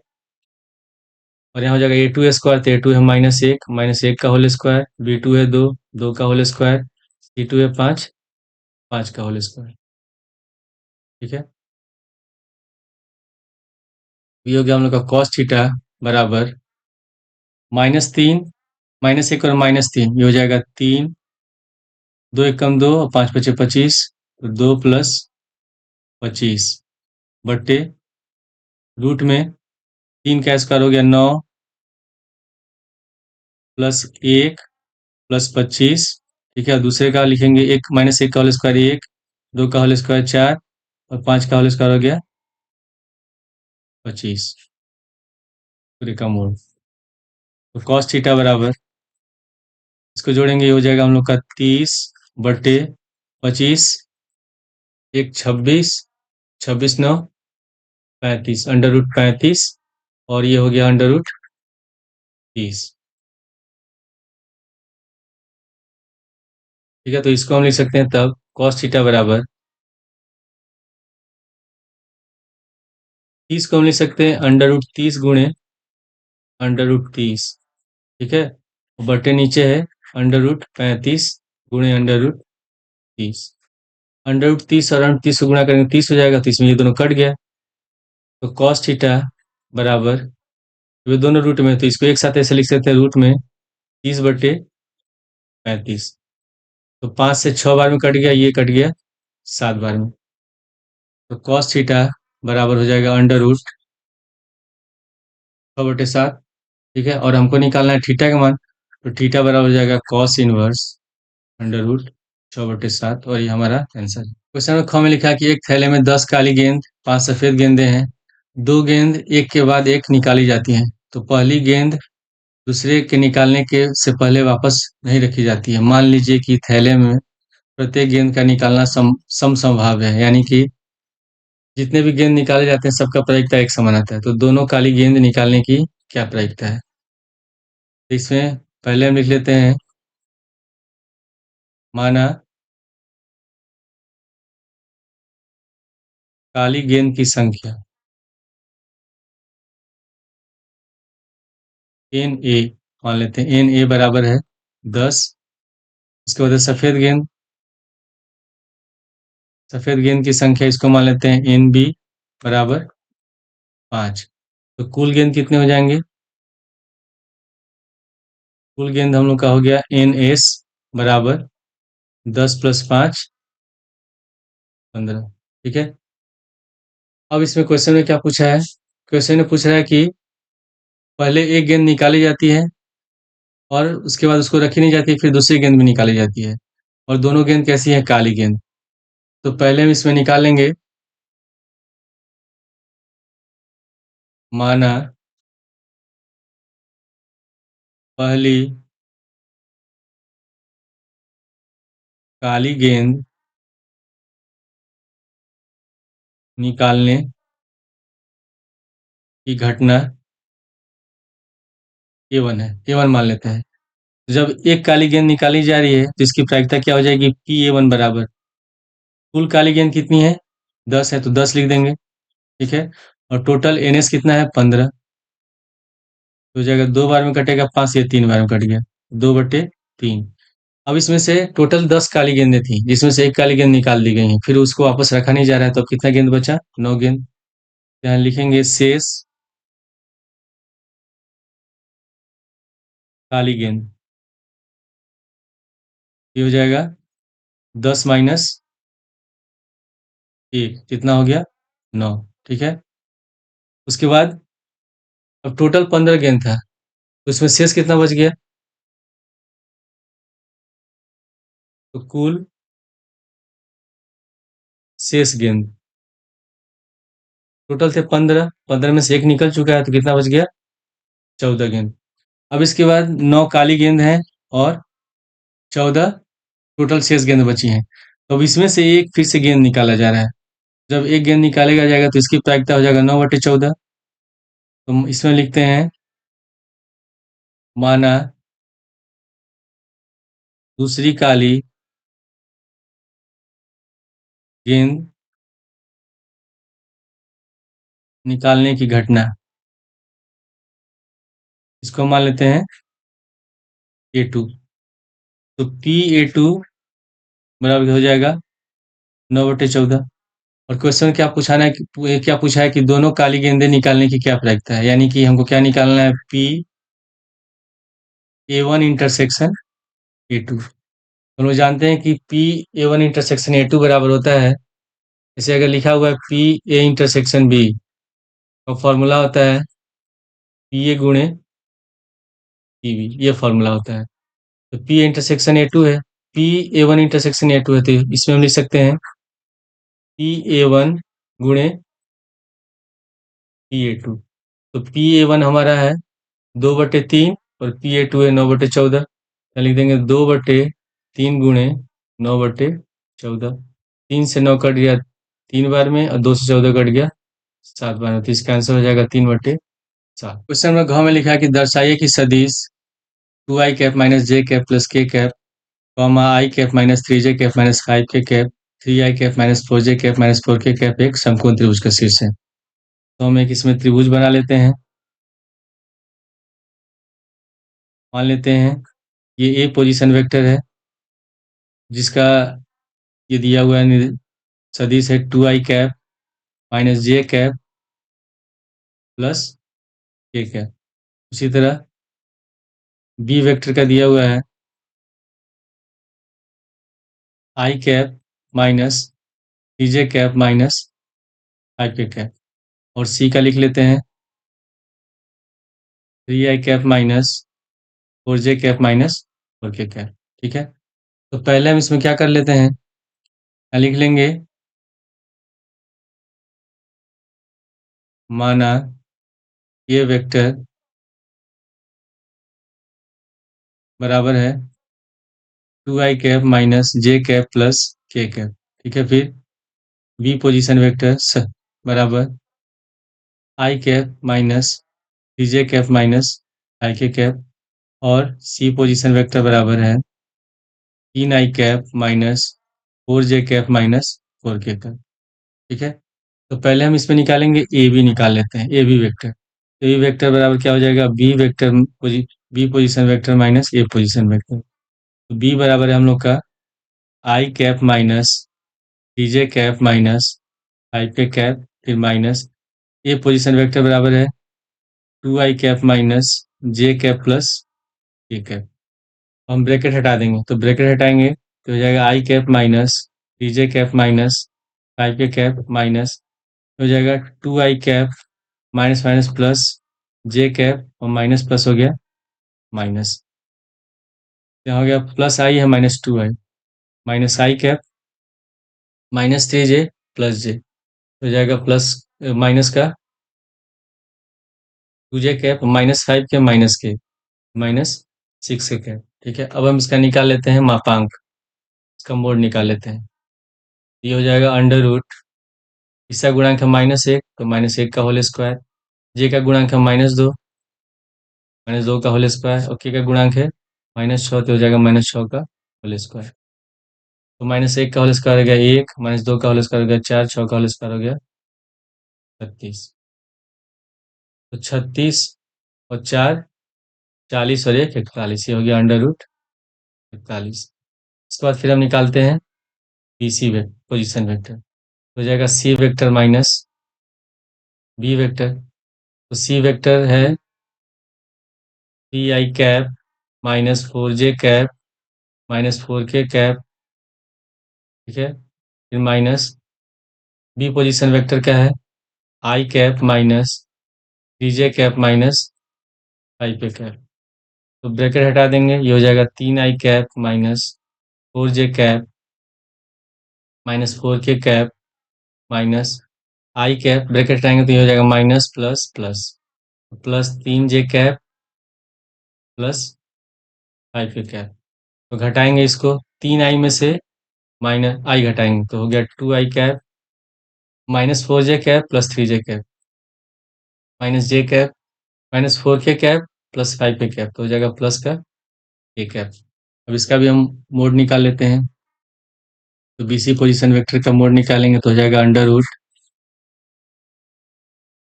Speaker 1: और यहाँ हो जाएगा a2 स्क्वायर, तो a2 है -1 का होल स्क्वायर, b2 है 2, 2 का होल स्क्वायर, c2 है 5, 5 का होल स्क्वायर, ठीक है। ये हो गया हम लोग का cos थीटा बराबर -3, -1 और -3, ये हो जाएगा 3, 2 एक कम 2 और 5 बचे 25, तो 2 प्लस 25 बटे रूट में 3 का स्क्वायर हो गया 9 प्लस 1 प्लस 25, ठीक है। दूसरे का लिखेंगे 1 -1 का होल स्क्वायर 1, 2 का होल स्क्वायर 4 और 5 का होल स्क्वायर हो गया 25, पूरे का मोल। तो cos थीटा बराबर इसको जोड़ेंगे, ये हो जाएगा हम लोग का 30 बटे 25, 1 26, 26 9 35, अंडर रूट 35 और ये हो गया अंडर रूट 30, ठीक है। तो इसको हम लिख सकते हैं तब cos थीटा बराबर 30 को हम लिख सकते हैं अंडर रूट 30 गुणे अंडर रूट 30, ठीक है। बटे नीचे है अंडर रूट 35 गुणे अंडर रूट 30, अंडर रूट 30 और अंडर 30 को गुणा करेंगे 30 हो जाएगा, तो इसमें ये दोनों कट गया, तो cos थीटा बराबर ये दोनों रूट में, तो इसको एक साथ ऐसे लिख सकते हैं रूट में 30 बटे 35, तो 5 से 6 बार में कट गया, ये कट गया 7 बार में, तो cos थीटा बराबर हो जाएगा अंडर रूट 6/7, ठीक है। और हमको निकालना है थीटा का मान, तो थीटा बराबर हो जाएगा cos इनवर्स अंडर रूट 6/7, और ये हमारा आंसर है। क्वेश्चन नंबर 6 में लिखा है कि एक थैले में 10 काली गेंद, 5 सफेद गेंदें हैं, 2 गेंद एक के बाद एक निकाली जाती हैं, तो पहली गेंद दूसरे के निकालने के से पहले वापस नहीं रखी जाती है। मान लीजिए कि थैले में प्रत्येक गेंद का निकालना समसंभाव्य है, यानी कि जितने भी गेंद निकाले जाते हैं सबका प्रायिकता एक समान आता है, तो दोनों काली गेंद निकालने की क्या प्रायिकता है? तो इसमें पहले हम लिख लेते हैं, माना काली गेंद की संख्या एन ए, मान लेते हैं एन ए बराबर है 10। इसके बाद सफेद गेंद की संख्या इसको मान लेते हैं एन बी बराबर 5। तो कुल गेंद कितने हो जाएंगे? कुल गेंद हम लोग का हो गया NS बराबर 10 + 5 15। ठीक है। अब इसमें क्वेश्चन में क्या पूछा है? क्वेश्चन में पूछ रहा है कि पहले एक गेंद निकाली जाती है और उसके बाद उसको रखी नहीं जाती, फिर दूसरी गेंद भी निकाली जाती है, और दोनों गेंद कैसी है? काली गेंद। तो पहले हम इसमें निकालेंगे, माना पहली काली गेंद निकालने की घटना A1 है, A1 मान लेते हैं। जब एक काली गेंद निकाली जा रही है तो इसकी प्रायिकता क्या हो जाएगी? P A1 बराबर, कुल काली गेंद कितनी है? 10 है, तो 10 लिख देंगे। ठीक है। और टोटल NS कितना है? 15। तो हो जाएगा, 2 बार में कटेगा 5, ये 3 बार में कट गया, 2/3। अब इसमें से टोटल 10 काली गेंदें थी, जिसमें से एक काली गेंद निकाल दी गई है, फिर उसको वापस रखा नहीं जा रहा है, तो कितना गेंद बचा? 9 गेंद। यहाँ लिखेंगे शेष काली गेंद। ये हो जाएगा 10 - 1, कितना हो गया? 9। ठीक है। उसके बाद अब टोटल 15 गेंद था, तो उसमें शेष कितना बच गया? तो कुल शेष गेंद टोटल थे 15, 15 में से एक निकल चुका है, तो कितना बच गया? 14 गेंद। अब इसके बाद 9 काली गेंद हैं और 14 टोटल शेष गेंद बची हैं। तो अब इसमें से एक फिर से गेंद निकाला जा रहा है। जब एक गेंद निकालेगा जाएगा तो इसकी प्रायिकता हो जाएगा 9/14। तो हम इसमें लिखते हैं, माना दूसरी काली गेंद निकालने की घटना, इसको मान लेते हैं A2। तो PA2 बराबर हो जाएगा 9/14। और क्वेश्चन क्या पूछाना है क्या पूछा है कि दोनों काली गेंदें निकालने की क्या प्रायिकता है, यानी कि हमको क्या निकालना है? PA1 intersection A2। हम लोग जानते हैं कि PA1 इंटरसेक्शन A2 बराबर होता है, जैसे अगर लिखा हुआ है PA इंटरसेक्शन B, तो फॉर्मूला होता है PA गुणे PB, ये फॉर्मूला होता है। तो P इंटरसेक्शन A2 है, PA1 इंटरसेक्शन A2 है, तो इसमें हम लिख सकते हैं PA1 गुणे PA2। तो PA1 हमारा है 2/3 और PA2 है 9/14। तो लिख देंगे 2/3 गुणे 9/14। 3 से 9 कट गया 3 बार में, और 2 से 14 कट गया 7 बार में, तो इसका आंसर हो जाएगा 3/7। क्वेश्चन में घ में लिखा है कि दर्शाइए कि सदिश 2i कैप माइनस जे कैप प्लस के cap, comma i cap minus 3j cap minus 5k cap, 3i cap minus 4j cap minus 4k cap एक समकोण त्रिभुज का शीर्ष है। तो हम एक इसमें त्रिभुज बना लेते हैं। मान लेते हैं ये ए पोजीशन वेक्टर है, जिसका ये दिया हुआ है सदिश है 2i कैप माइनस जे कैप प्लस के कैप। उसी तरह बी वेक्टर का दिया हुआ है आई cap minus 3j cap minus 5k cap. और सी का लिख लेते हैं 3i cap minus 4j cap minus 4k cap. ठीक है। तो पहले हम इसमें क्या कर लेते हैं, लिख लेंगे, माना ये वेक्टर बराबर है 2i कैप माइनस जे कैप प्लस के कैप। ठीक है। फिर बी पोजीशन वेक्टर बराबर आई cap minus 3j cap minus i k cap. और सी पोजीशन वेक्टर बराबर है 3i cap minus 4j cap minus 4k cap. ठीक है। तो पहले हम इसमें निकालेंगे, ए बी निकाल लेते हैं, a b vector. A b vector बराबर क्या हो जाएगा? B vector b position vector minus a position vector. तो बी बराबर है हम लोग का i cap minus 3j cap minus 5k cap, फिर माइनस ए पोजीशन वेक्टर बराबर है 2i कैप माइनस जे कैप प्लस ठीक है, हम ब्रैकेट हटा देंगे, तो ब्रैकेट हटाएंगे तो हो जाएगा i cap minus three j cap minus five k cap minus हो जाएगा टू आई कैप माइनस माइनस प्लस जे कैप और माइनस प्लस हो गया माइनस, यहाँ हो गया प्लस आई है minus two i minus i cap minus three j plus j हो जाएगा प्लस माइनस का टू जे cap minus five k minus six k cap. ठीक है, अब हम इसका निकाल लेते हैं मापांक, इसका मोड निकाल लेते हैं। ये हो जाएगा अंडर रूट, इसका गुणांक है माइनस एक तो माइनस एक का होल स्क्वायर, जे का गुणांक है माइनस दो का होल स्क्वायर और के का गुणांक है माइनस छः, तो हो जाएगा माइनस छः का होल स्क्वायर। तो माइनस एक का होल स्क्वायर हो गया एक, माइनस दो का होल स्क्वायर हो गया चार, छः का होल स्क्वायर हो गया 36। तो 36 और चार 40 और एक 41, ये हो गया अंडर रूट 41। इसके बाद फिर हम निकालते हैं B C vector position vector, हो जाएगा C vector minus B vector. तो सी वेक्टर है three i cap minus four j cap minus four k cap. ठीक है, फिर माइनस बी पोजीशन वेक्टर क्या है आई cap minus three j cap minus five k cap. तो bracket हटा देंगे, ये हो जाएगा तीन i cap minus four j cap minus four k cap minus i cap, bracket हटाएंगे तो ये हो जाएगा माइनस प्लस प्लस प्लस तीन जे cap plus five k cap. तो घटाएंगे इसको, तीन आई में से माइनस आई घटाएंगे तो हो गया टू आई cap minus four j cap plus three j cap minus जे cap minus four k cap plus five k cap, तो हो जाएगा प्लस का ए कैप। अब इसका भी हम मोड निकाल लेते हैं, तो बीसी पोजीशन वेक्टर का मोड निकालेंगे तो हो जाएगा अंडर रूट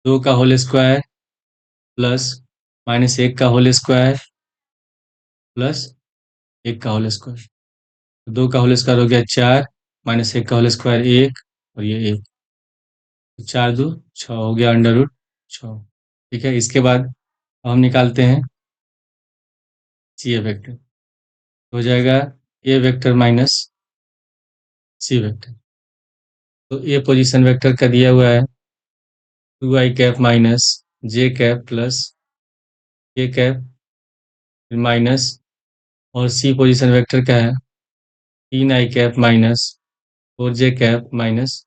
Speaker 1: दो का होल स्क्वायर प्लस माइनस एक का होल स्क्वायर प्लस एक का होल स्क्वायर। दो का होल स्क्वायर हो गया चार, माइनस एक का होल स्क्वायर एक और ये एक, तो चार दो छः हो गया अंडर रूट छः। ठीक है, इसके बाद हम निकालते हैं सी ए वेक्टर, हो जाएगा A vector minus C vector. तो ए पोजीशन वेक्टर का दिया हुआ है टू आई कैप माइनस जे कैप प्लस के कैप फिर माइनस, और सी पोजीशन वेक्टर का है तीन i cap minus four j cap minus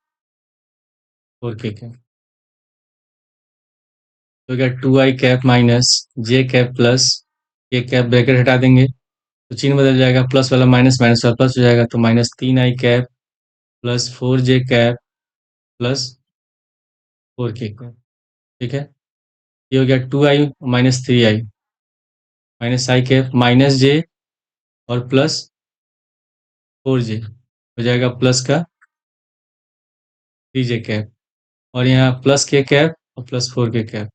Speaker 1: four k cap. तो क्या टू आई कैप माइनस जे कैप प्लस के कैप, ब्रैकेट हटा देंगे तो चिन्ह बदल जाएगा, प्लस वाला माइनस माइनस वाला प्लस हो जाएगा, तो माइनस तीन i cap plus four j cap plus four k cap. ठीक है, ये हो गया two i minus three i minus i cap minus j और प्लस फोर जे हो जाएगा प्लस का थ्री जे कैप, और यहाँ प्लस के कैप और plus four k cap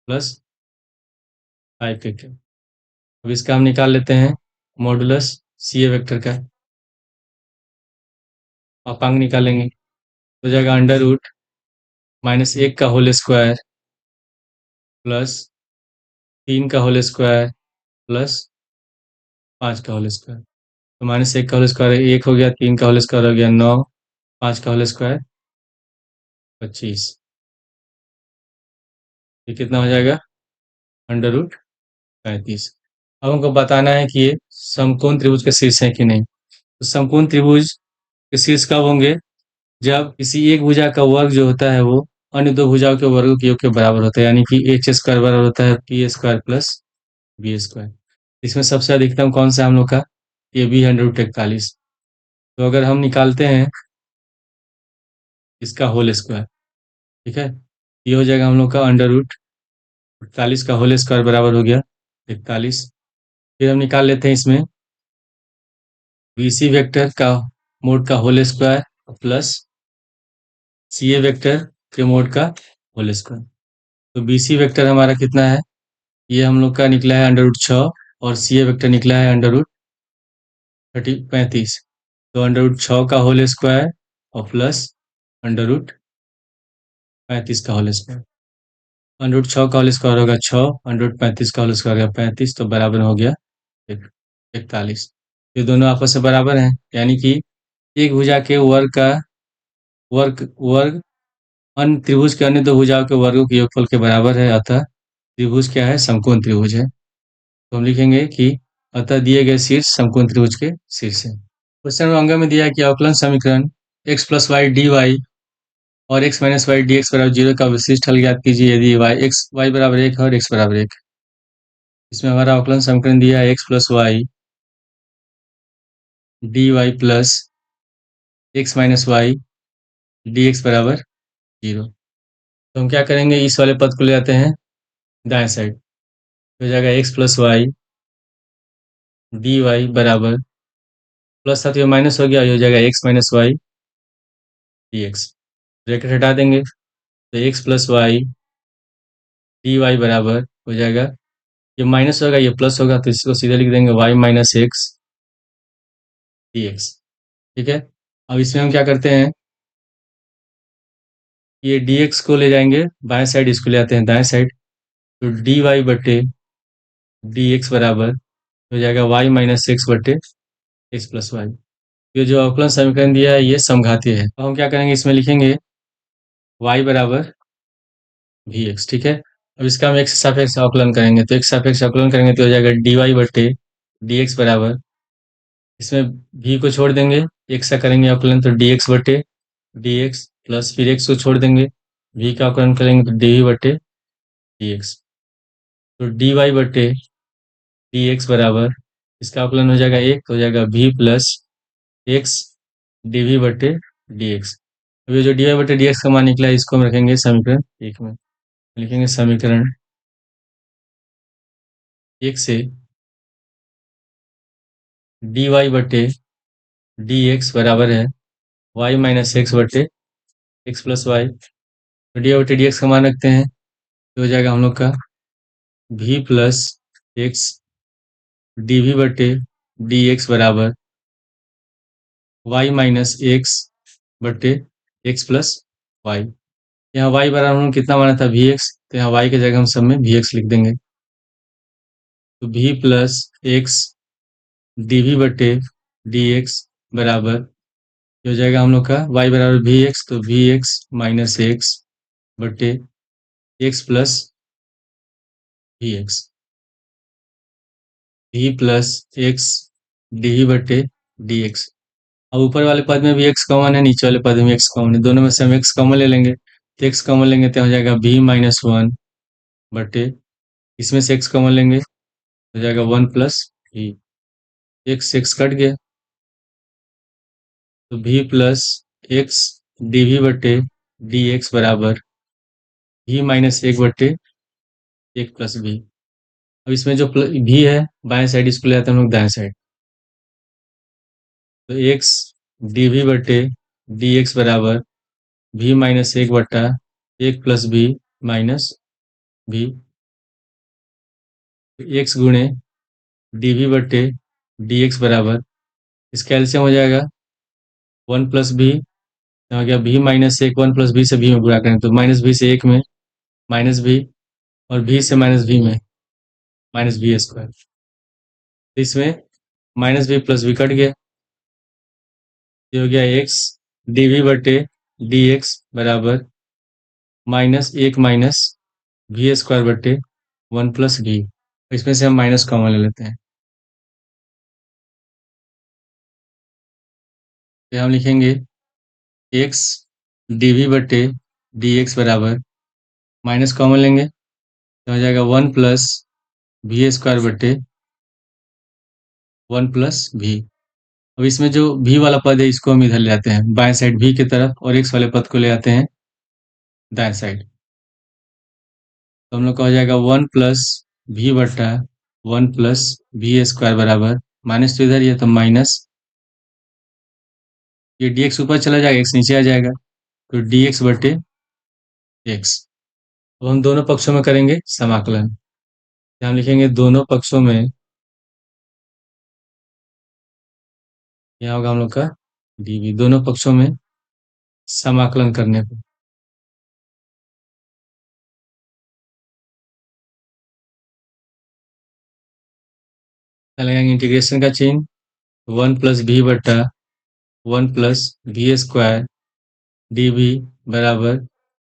Speaker 1: plus five k cap. अब इसका हम निकाल लेते हैं मॉडुलस सी ए वेक्टर का, पापांक निकालेंगे, हो जाएगा अंडर रूट माइनस एक का होल स्क्वायर प्लस तीन का होल स्क्वायर प्लस पाँच का होल स्क्वायर। तो माइनस एक का होल स्क्वायर एक हो गया, तीन का होल स्क्वायर हो गया नौ, पाँच का होल स्क्वायर 25। ये कितना हो जाएगा अंडर रूट 35। अब हमको बताना है कि ये समकोण त्रिभुज के शीर्ष है कि नहीं। तो समकोण त्रिभुज के शीर्ष कब होंगे, जब किसी एक भुजा का वर्ग जो होता है वो अन्य दो भुजाओं के वर्गों के योग के बराबर होता है, यानी कि एच स्क्वायर बराबर होता है p square plus B square. इसमें सबसे अधिकतम कौन सा है हम लोग का, ये भी 141। तो अगर हम निकालते हैं इसका होल स्क्वायर, ठीक है, ये हो जाएगा हम लोग का अंडर रूट 48 का होल स्क्वायर बराबर हो गया 41। फिर हम निकाल लेते हैं इसमें बीसी वेक्टर का मोड का होल स्क्वायर प्लस सी ए वेक्टर के मोड का होल स्क्वायर। तो बीसी वेक्टर हमारा कितना है, ये हम लोग का निकला है अंडर रूट छः, और सी ए वेक्टर निकला है अंडर रूट 35। तो अंडर रूट छः का होल स्क्वायर और प्लस अंडर रूट 35 का होल स्क्वायर। √6 का होल स्क्वायर होगा 6, √35 का होल स्क्वायर होगा 35, तो बराबर हो गया 41। ये दोनों आपस में बराबर हैं, यानी कि एक भुजा के वर्ग का वर्ग वर्ग अन्य त्रिभुज के अन्य दो भुजाओं के वर्गों के योगफल के बराबर है, अतः त्रिभुज क्या है? समकोण त्रिभुज है। तो हम लिखेंगे कि अतः दिए गए शीर्ष समकोण त्रिभुज के शीर्ष है। क्वेश्चन नंबर अंग में दिया है कि अवकलन समीकरण x plus y d y और x minus y d x बराबर 0 का विशिष्ट हल ज्ञात कीजिए यदि y बराबर 1 है और x बराबर 1 है। इसमें हमारा अवकलन समीकरण दिया है x plus y d y plus x minus y d x बराबर 0। तो हम क्या करेंगे, इस वाले पद को ले आते हैं दाएं साइड, हो जाएगा x plus y d y बराबर, प्लस था तो ये माइनस हो गया, ये हो जाएगा x minus y d x. Bracket हटा देंगे तो x plus y d y बराबर हो जाएगा, ये माइनस होगा ये प्लस होगा, तो इसको सीधे लिख देंगे y minus x D x. ठीक है, अब इसमें हम क्या करते हैं, ये dx को ले जाएंगे बाएं साइड, इसको ले आते हैं दाएं साइड, तो dy बटे dx बराबर हो जाएगा y माइनस एक्स बटे एक्स प्लस वाई। ये जो अवकलन समीकरण दिया है ये समघातीय है। तो हम क्या करेंगे, इसमें लिखेंगे y बराबर वी एक्स। ठीक है, अब इसका हम एक सापेक्ष अवकलन करेंगे, तो एक सापेक्ष अवकलन करेंगे तो हो जाएगा dy बटे dx बराबर, इसमें v को छोड़ देंगे, एक सा करेंगे अवकलन तो dx बटे dx प्लस फिर x को छोड़ देंगे, v का अवकलन करेंगे तो dv बटे dx, तो dy बटे dx बराबर, इसका अवकलन हो जाएगा एक, तो हो जाएगा v प्लस एक्स dv बटे dx। अब ये जो dy बटे dx का मान निकला है इसको हम रखेंगे समीकरण एक में, लिखेंगे समीकरण एक से dy बटे dx बराबर है y माइनस एक्स बटे एक्स प्लस वाई। तो dy बटे dx का मान रखते हैं, तो हो जाएगा हम लोग का v प्लस एक्स dv बटे dx बराबर y माइनस एक्स बटे एक्स प्लस वाई। यहाँ y बराबर हम लोग कितना माना था vx, तो यहाँ y की जगह हम सब में vx लिख देंगे, तो v प्लस एक्स dv बटे dx बराबर, ये हो जाएगा हम लोग का y बराबर vx, तो vx माइनस एक्स बटे x plus vx, v plus x dv बटे dx। अब ऊपर वाले पद में भी x कॉमन है, नीचे वाले पद में x कॉमन है, दोनों में से हम x कॉमन ले लेंगे, तो x कॉमन लेंगे तो हो जाएगा v माइनस वन बटे, इसमें से x कॉमन लेंगे हो जाएगा one plus v, x cut गया, तो v प्लस एक्स dv बटे dx बराबर v माइनस एक बटे एक प्लस v। अब इसमें जो v है बाएं साइड, इसको ले आते हैं हम लोग दाएं साइड, तो x dv बटे dx बराबर v माइनस एक बटा एक plus v minus v, x गुणे dv बटे dx बराबर, इसका एलसीएम हो जाएगा वन प्लस भी, हो गया v माइनस एक, वन प्लस भी से v में गुणा करें तो माइनस भी से एक में माइनस भी, और v से माइनस v में माइनस v स्क्वायर, तो इसमें minus v plus v cut गया, ये हो गया x dv बटे dx बराबर माइनस एक माइनस v स्क्वायर बटे वन प्लस v। इसमें से हम माइनस कॉमन ले लेते हैं, तो हम लिखेंगे x dv बटे dx बराबर, माइनस कॉमन लेंगे तो हो जाएगा वन प्लस वी स्क्वायर बटे वन प्लस वी। अब इसमें जो v वाला पद है इसको हम इधर ले आते हैं बाएं साइड v की तरफ, और x वाले पद को ले आते हैं दाएं साइड, तो हम लोग का हो जाएगा वन प्लस वी बटा वन प्लस वी स्क्वायर बराबर, माइनस तो इधर ही है तो माइनस, ये dx ऊपर चला जाएगा x नीचे आ जाएगा, तो dx बटे x। अब हम दोनों पक्षों में करेंगे समाकलन, हम लिखेंगे दोनों पक्षों में, यहाँ होगा हम लोग का dv, दोनों पक्षों में समाकलन करने पर लगाएंगे इंटीग्रेशन का चिन्ह, 1+b/1+v² dv बराबर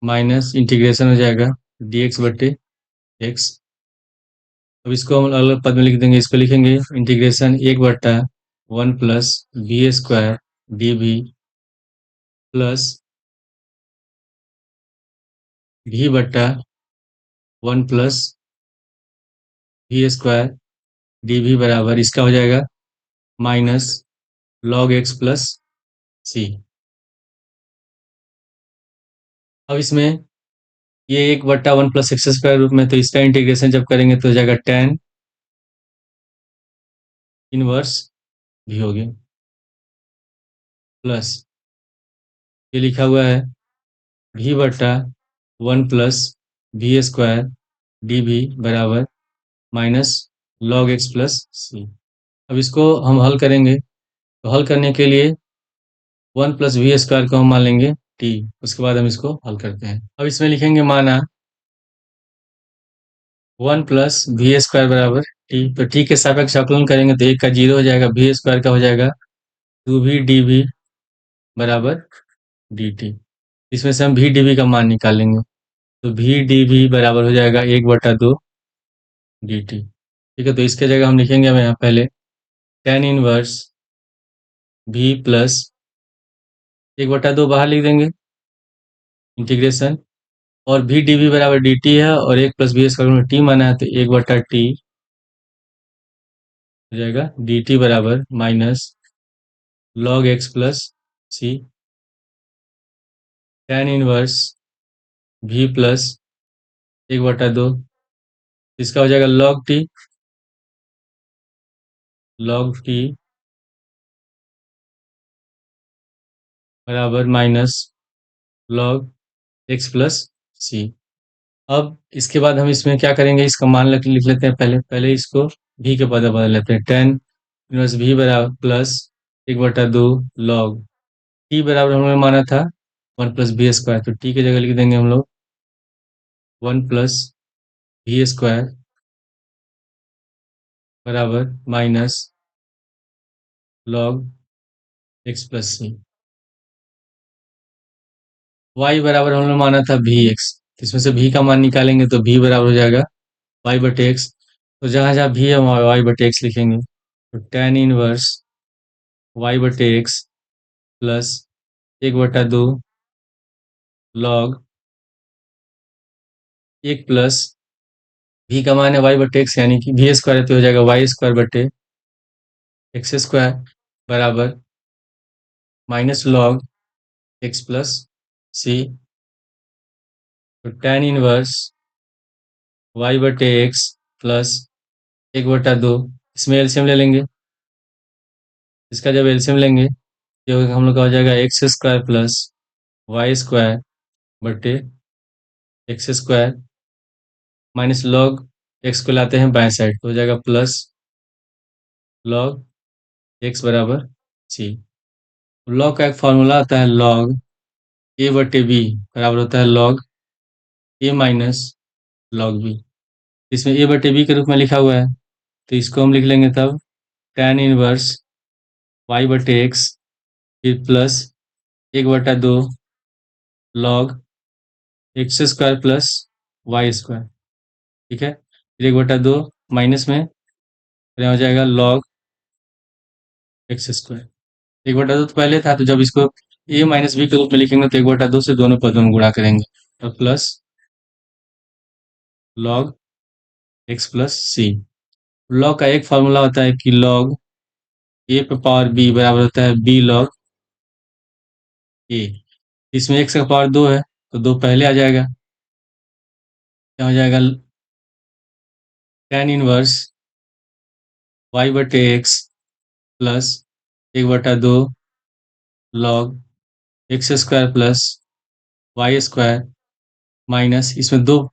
Speaker 1: माइनस इंटीग्रेशन हो जाएगा dx/x। अब इसको हम अलग अलग पद में लिख देंगे। इसको लिखेंगे integration 1/1+v² dv plus v/1+v² dv बराबर इसका हो जाएगा माइनस log x प्लस सी। अब इसमें ये 1/1+x² रूप में, तो इसका इंटीग्रेशन जब करेंगे तो हो जाएगा tan इनवर्स भी हो गया प्लस ये लिखा हुआ है v/1+v² dv बराबर माइनस log x प्लस सी। अब इसको हम हल करेंगे, तो हल करने के लिए 1+v² को हम मान लेंगे t, उसके बाद हम इसको हल करते हैं। अब इसमें लिखेंगे माना 1+v² बराबर t, तो t के सापेक्ष अवकलन करेंगे तो 1 का 0 हो जाएगा, v² का हो जाएगा 2v dv बराबर dt। इसमें से हम v dv का मान निकालेंगे, तो v dv बराबर हो जाएगा 1/2 dt। ठीक है, तो इसके जगह हम लिखेंगे हम यहाँ पहले tan इनवर्स v प्लस 1/2 बाहर लिख देंगे इंटीग्रेशन, और v dv बराबर dt है और 1+v² में t माना है, तो 1/t हो जाएगा dt बराबर माइनस log x प्लस सी। tan इनवर्स v प्लस 1/2 इसका हो जाएगा log t बराबर माइनस log x प्लस सी। अब इसके बाद हम इसमें क्या करेंगे, इसका मान लिख लेते हैं। पहले पहले इसको v के पद बदल लेते हैं। tan इनवर्स v बराबर प्लस 1/2 log t बराबर हमने माना था 1+v², तो t की जगह लिख देंगे हम लोग 1+v² बराबर माइनस log x प्लस सी। y बराबर हमने माना था vx, इसमें से v का मान निकालेंगे तो v बराबर हो जाएगा y/x, तो जहाँ जहाँ v है वहाँ y/x लिखेंगे, तो tan inverse y/x plus 1/2 log 1 plus v का मान है y/x यानी कि v² तो हो जाएगा y² बराबर माइनस log x प्लस सी। तो tan इनवर्स y/x प्लस 1/2, इसमें एलसीएम ले लेंगे। इसका जब एलसीएम लेंगे तो हम लोग का हो जाएगा x² प्लस y² बटे x² माइनस log x को लाते हैं बाएं साइड, तो हो जाएगा प्लस log x बराबर सी। log का एक फॉर्मूला आता है log a/b बराबर होता है log a minus log b। इसमें a/b के रूप में लिखा हुआ है, तो इसको हम लिख लेंगे तब tan इनवर्स y/x फिर plus 1/2 log x² plus y²। ठीक है, फिर 1/2 माइनस में फिर यहाँ हो जाएगा log x²। 1/2 तो पहले था, तो जब इसको a माइनस b के रूप में लिखेंगे तो 1/2 से दोनों पदों में गुणा करेंगे, तो प्लस log x प्लस सी। log का एक फॉर्मूला होता है कि log a पे पावर b बराबर होता है b log a। इसमें x का पावर 2 है, तो 2 पहले आ जाएगा, क्या हो जाएगा tan inverse y/x plus 1/2 log x² plus y² minus इसमें 2,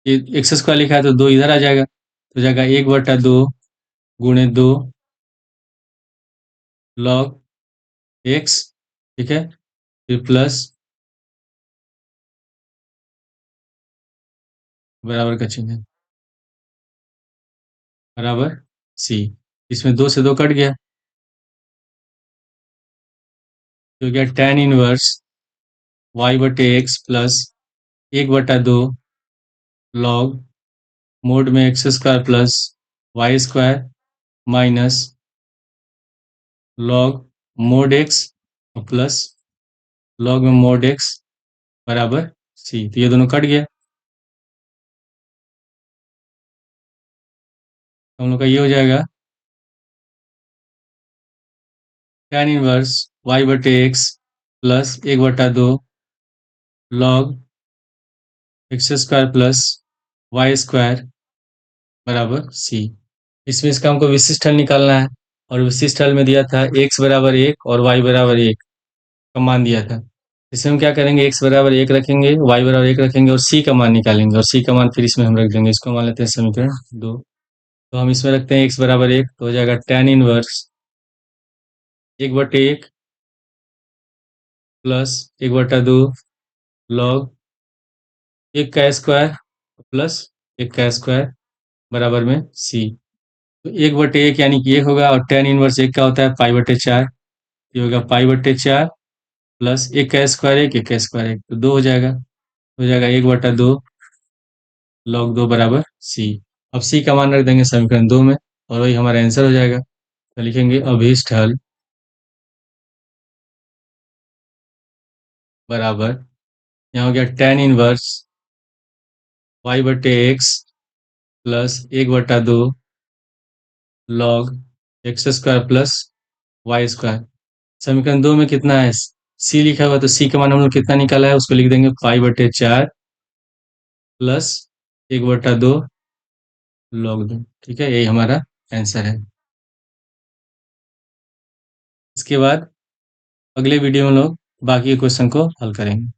Speaker 1: ये x² लिखा है तो 2 इधर आ जाएगा, तो जाएगा 1/2 गुणे 2 log x। ठीक है, फिर प्लस बराबर का चिन्ह है बराबर सी। इसमें 2 से 2 कट गया, तो क्या tan inverse y/x plus 1/2 log mod में x square plus y square minus log mod x plus log में मोड एक्स बराबर सी। तो ये दोनों कट गया, तो हम लोग का ये हो जाएगा tan inverse y/x plus 1/2 log x square plus y square बराबर सी। इसमें इसका हमको विशिष्ट हल निकालना है, और विशिष्ट हल में दिया था x बराबर 1 और y बराबर 1 का मान दिया था। इसमें हम क्या करेंगे, x बराबर 1 रखेंगे, y बराबर 1 रखेंगे और c का मान निकालेंगे, और c का मान फिर इसमें हम रख देंगे। इसको मान लेते हैं समीकरण 2। तो हम इसमें रखते हैं x बराबर 1, तो हो जाएगा tan इनवर्स 1/1 प्लस 1/2 log 1 का स्क्वायर प्लस 1 का स्क्वायर बराबर में c। तो 1/1 यानी कि 1 होगा, और tan इनवर्स 1 का होता है पाई/4, ये होगा पाई/4 प्लस 1 का स्क्वायर 1, 1 का स्क्वायर 1, तो 2 हो जाएगा 1/2 log 2 बराबर c। अब c का मान रख देंगे समीकरण 2 में, और वही हमारा आंसर हो जाएगा। तो लिखेंगे अभीष्ट हल बराबर, यहाँ हो गया tan inverse y/x plus 1/2 log x square plus y square. समीकरण 2 में कितना है, c लिखा हुआ, तो c का मान हम लोग कितना निकाला है, उसको लिख देंगे पाई/4 प्लस 1/2 log 2। ठीक है, यही हमारा आंसर है। इसके बाद अगले वीडियो में लोग बाकी के क्वेश्चन को हल करेंगे।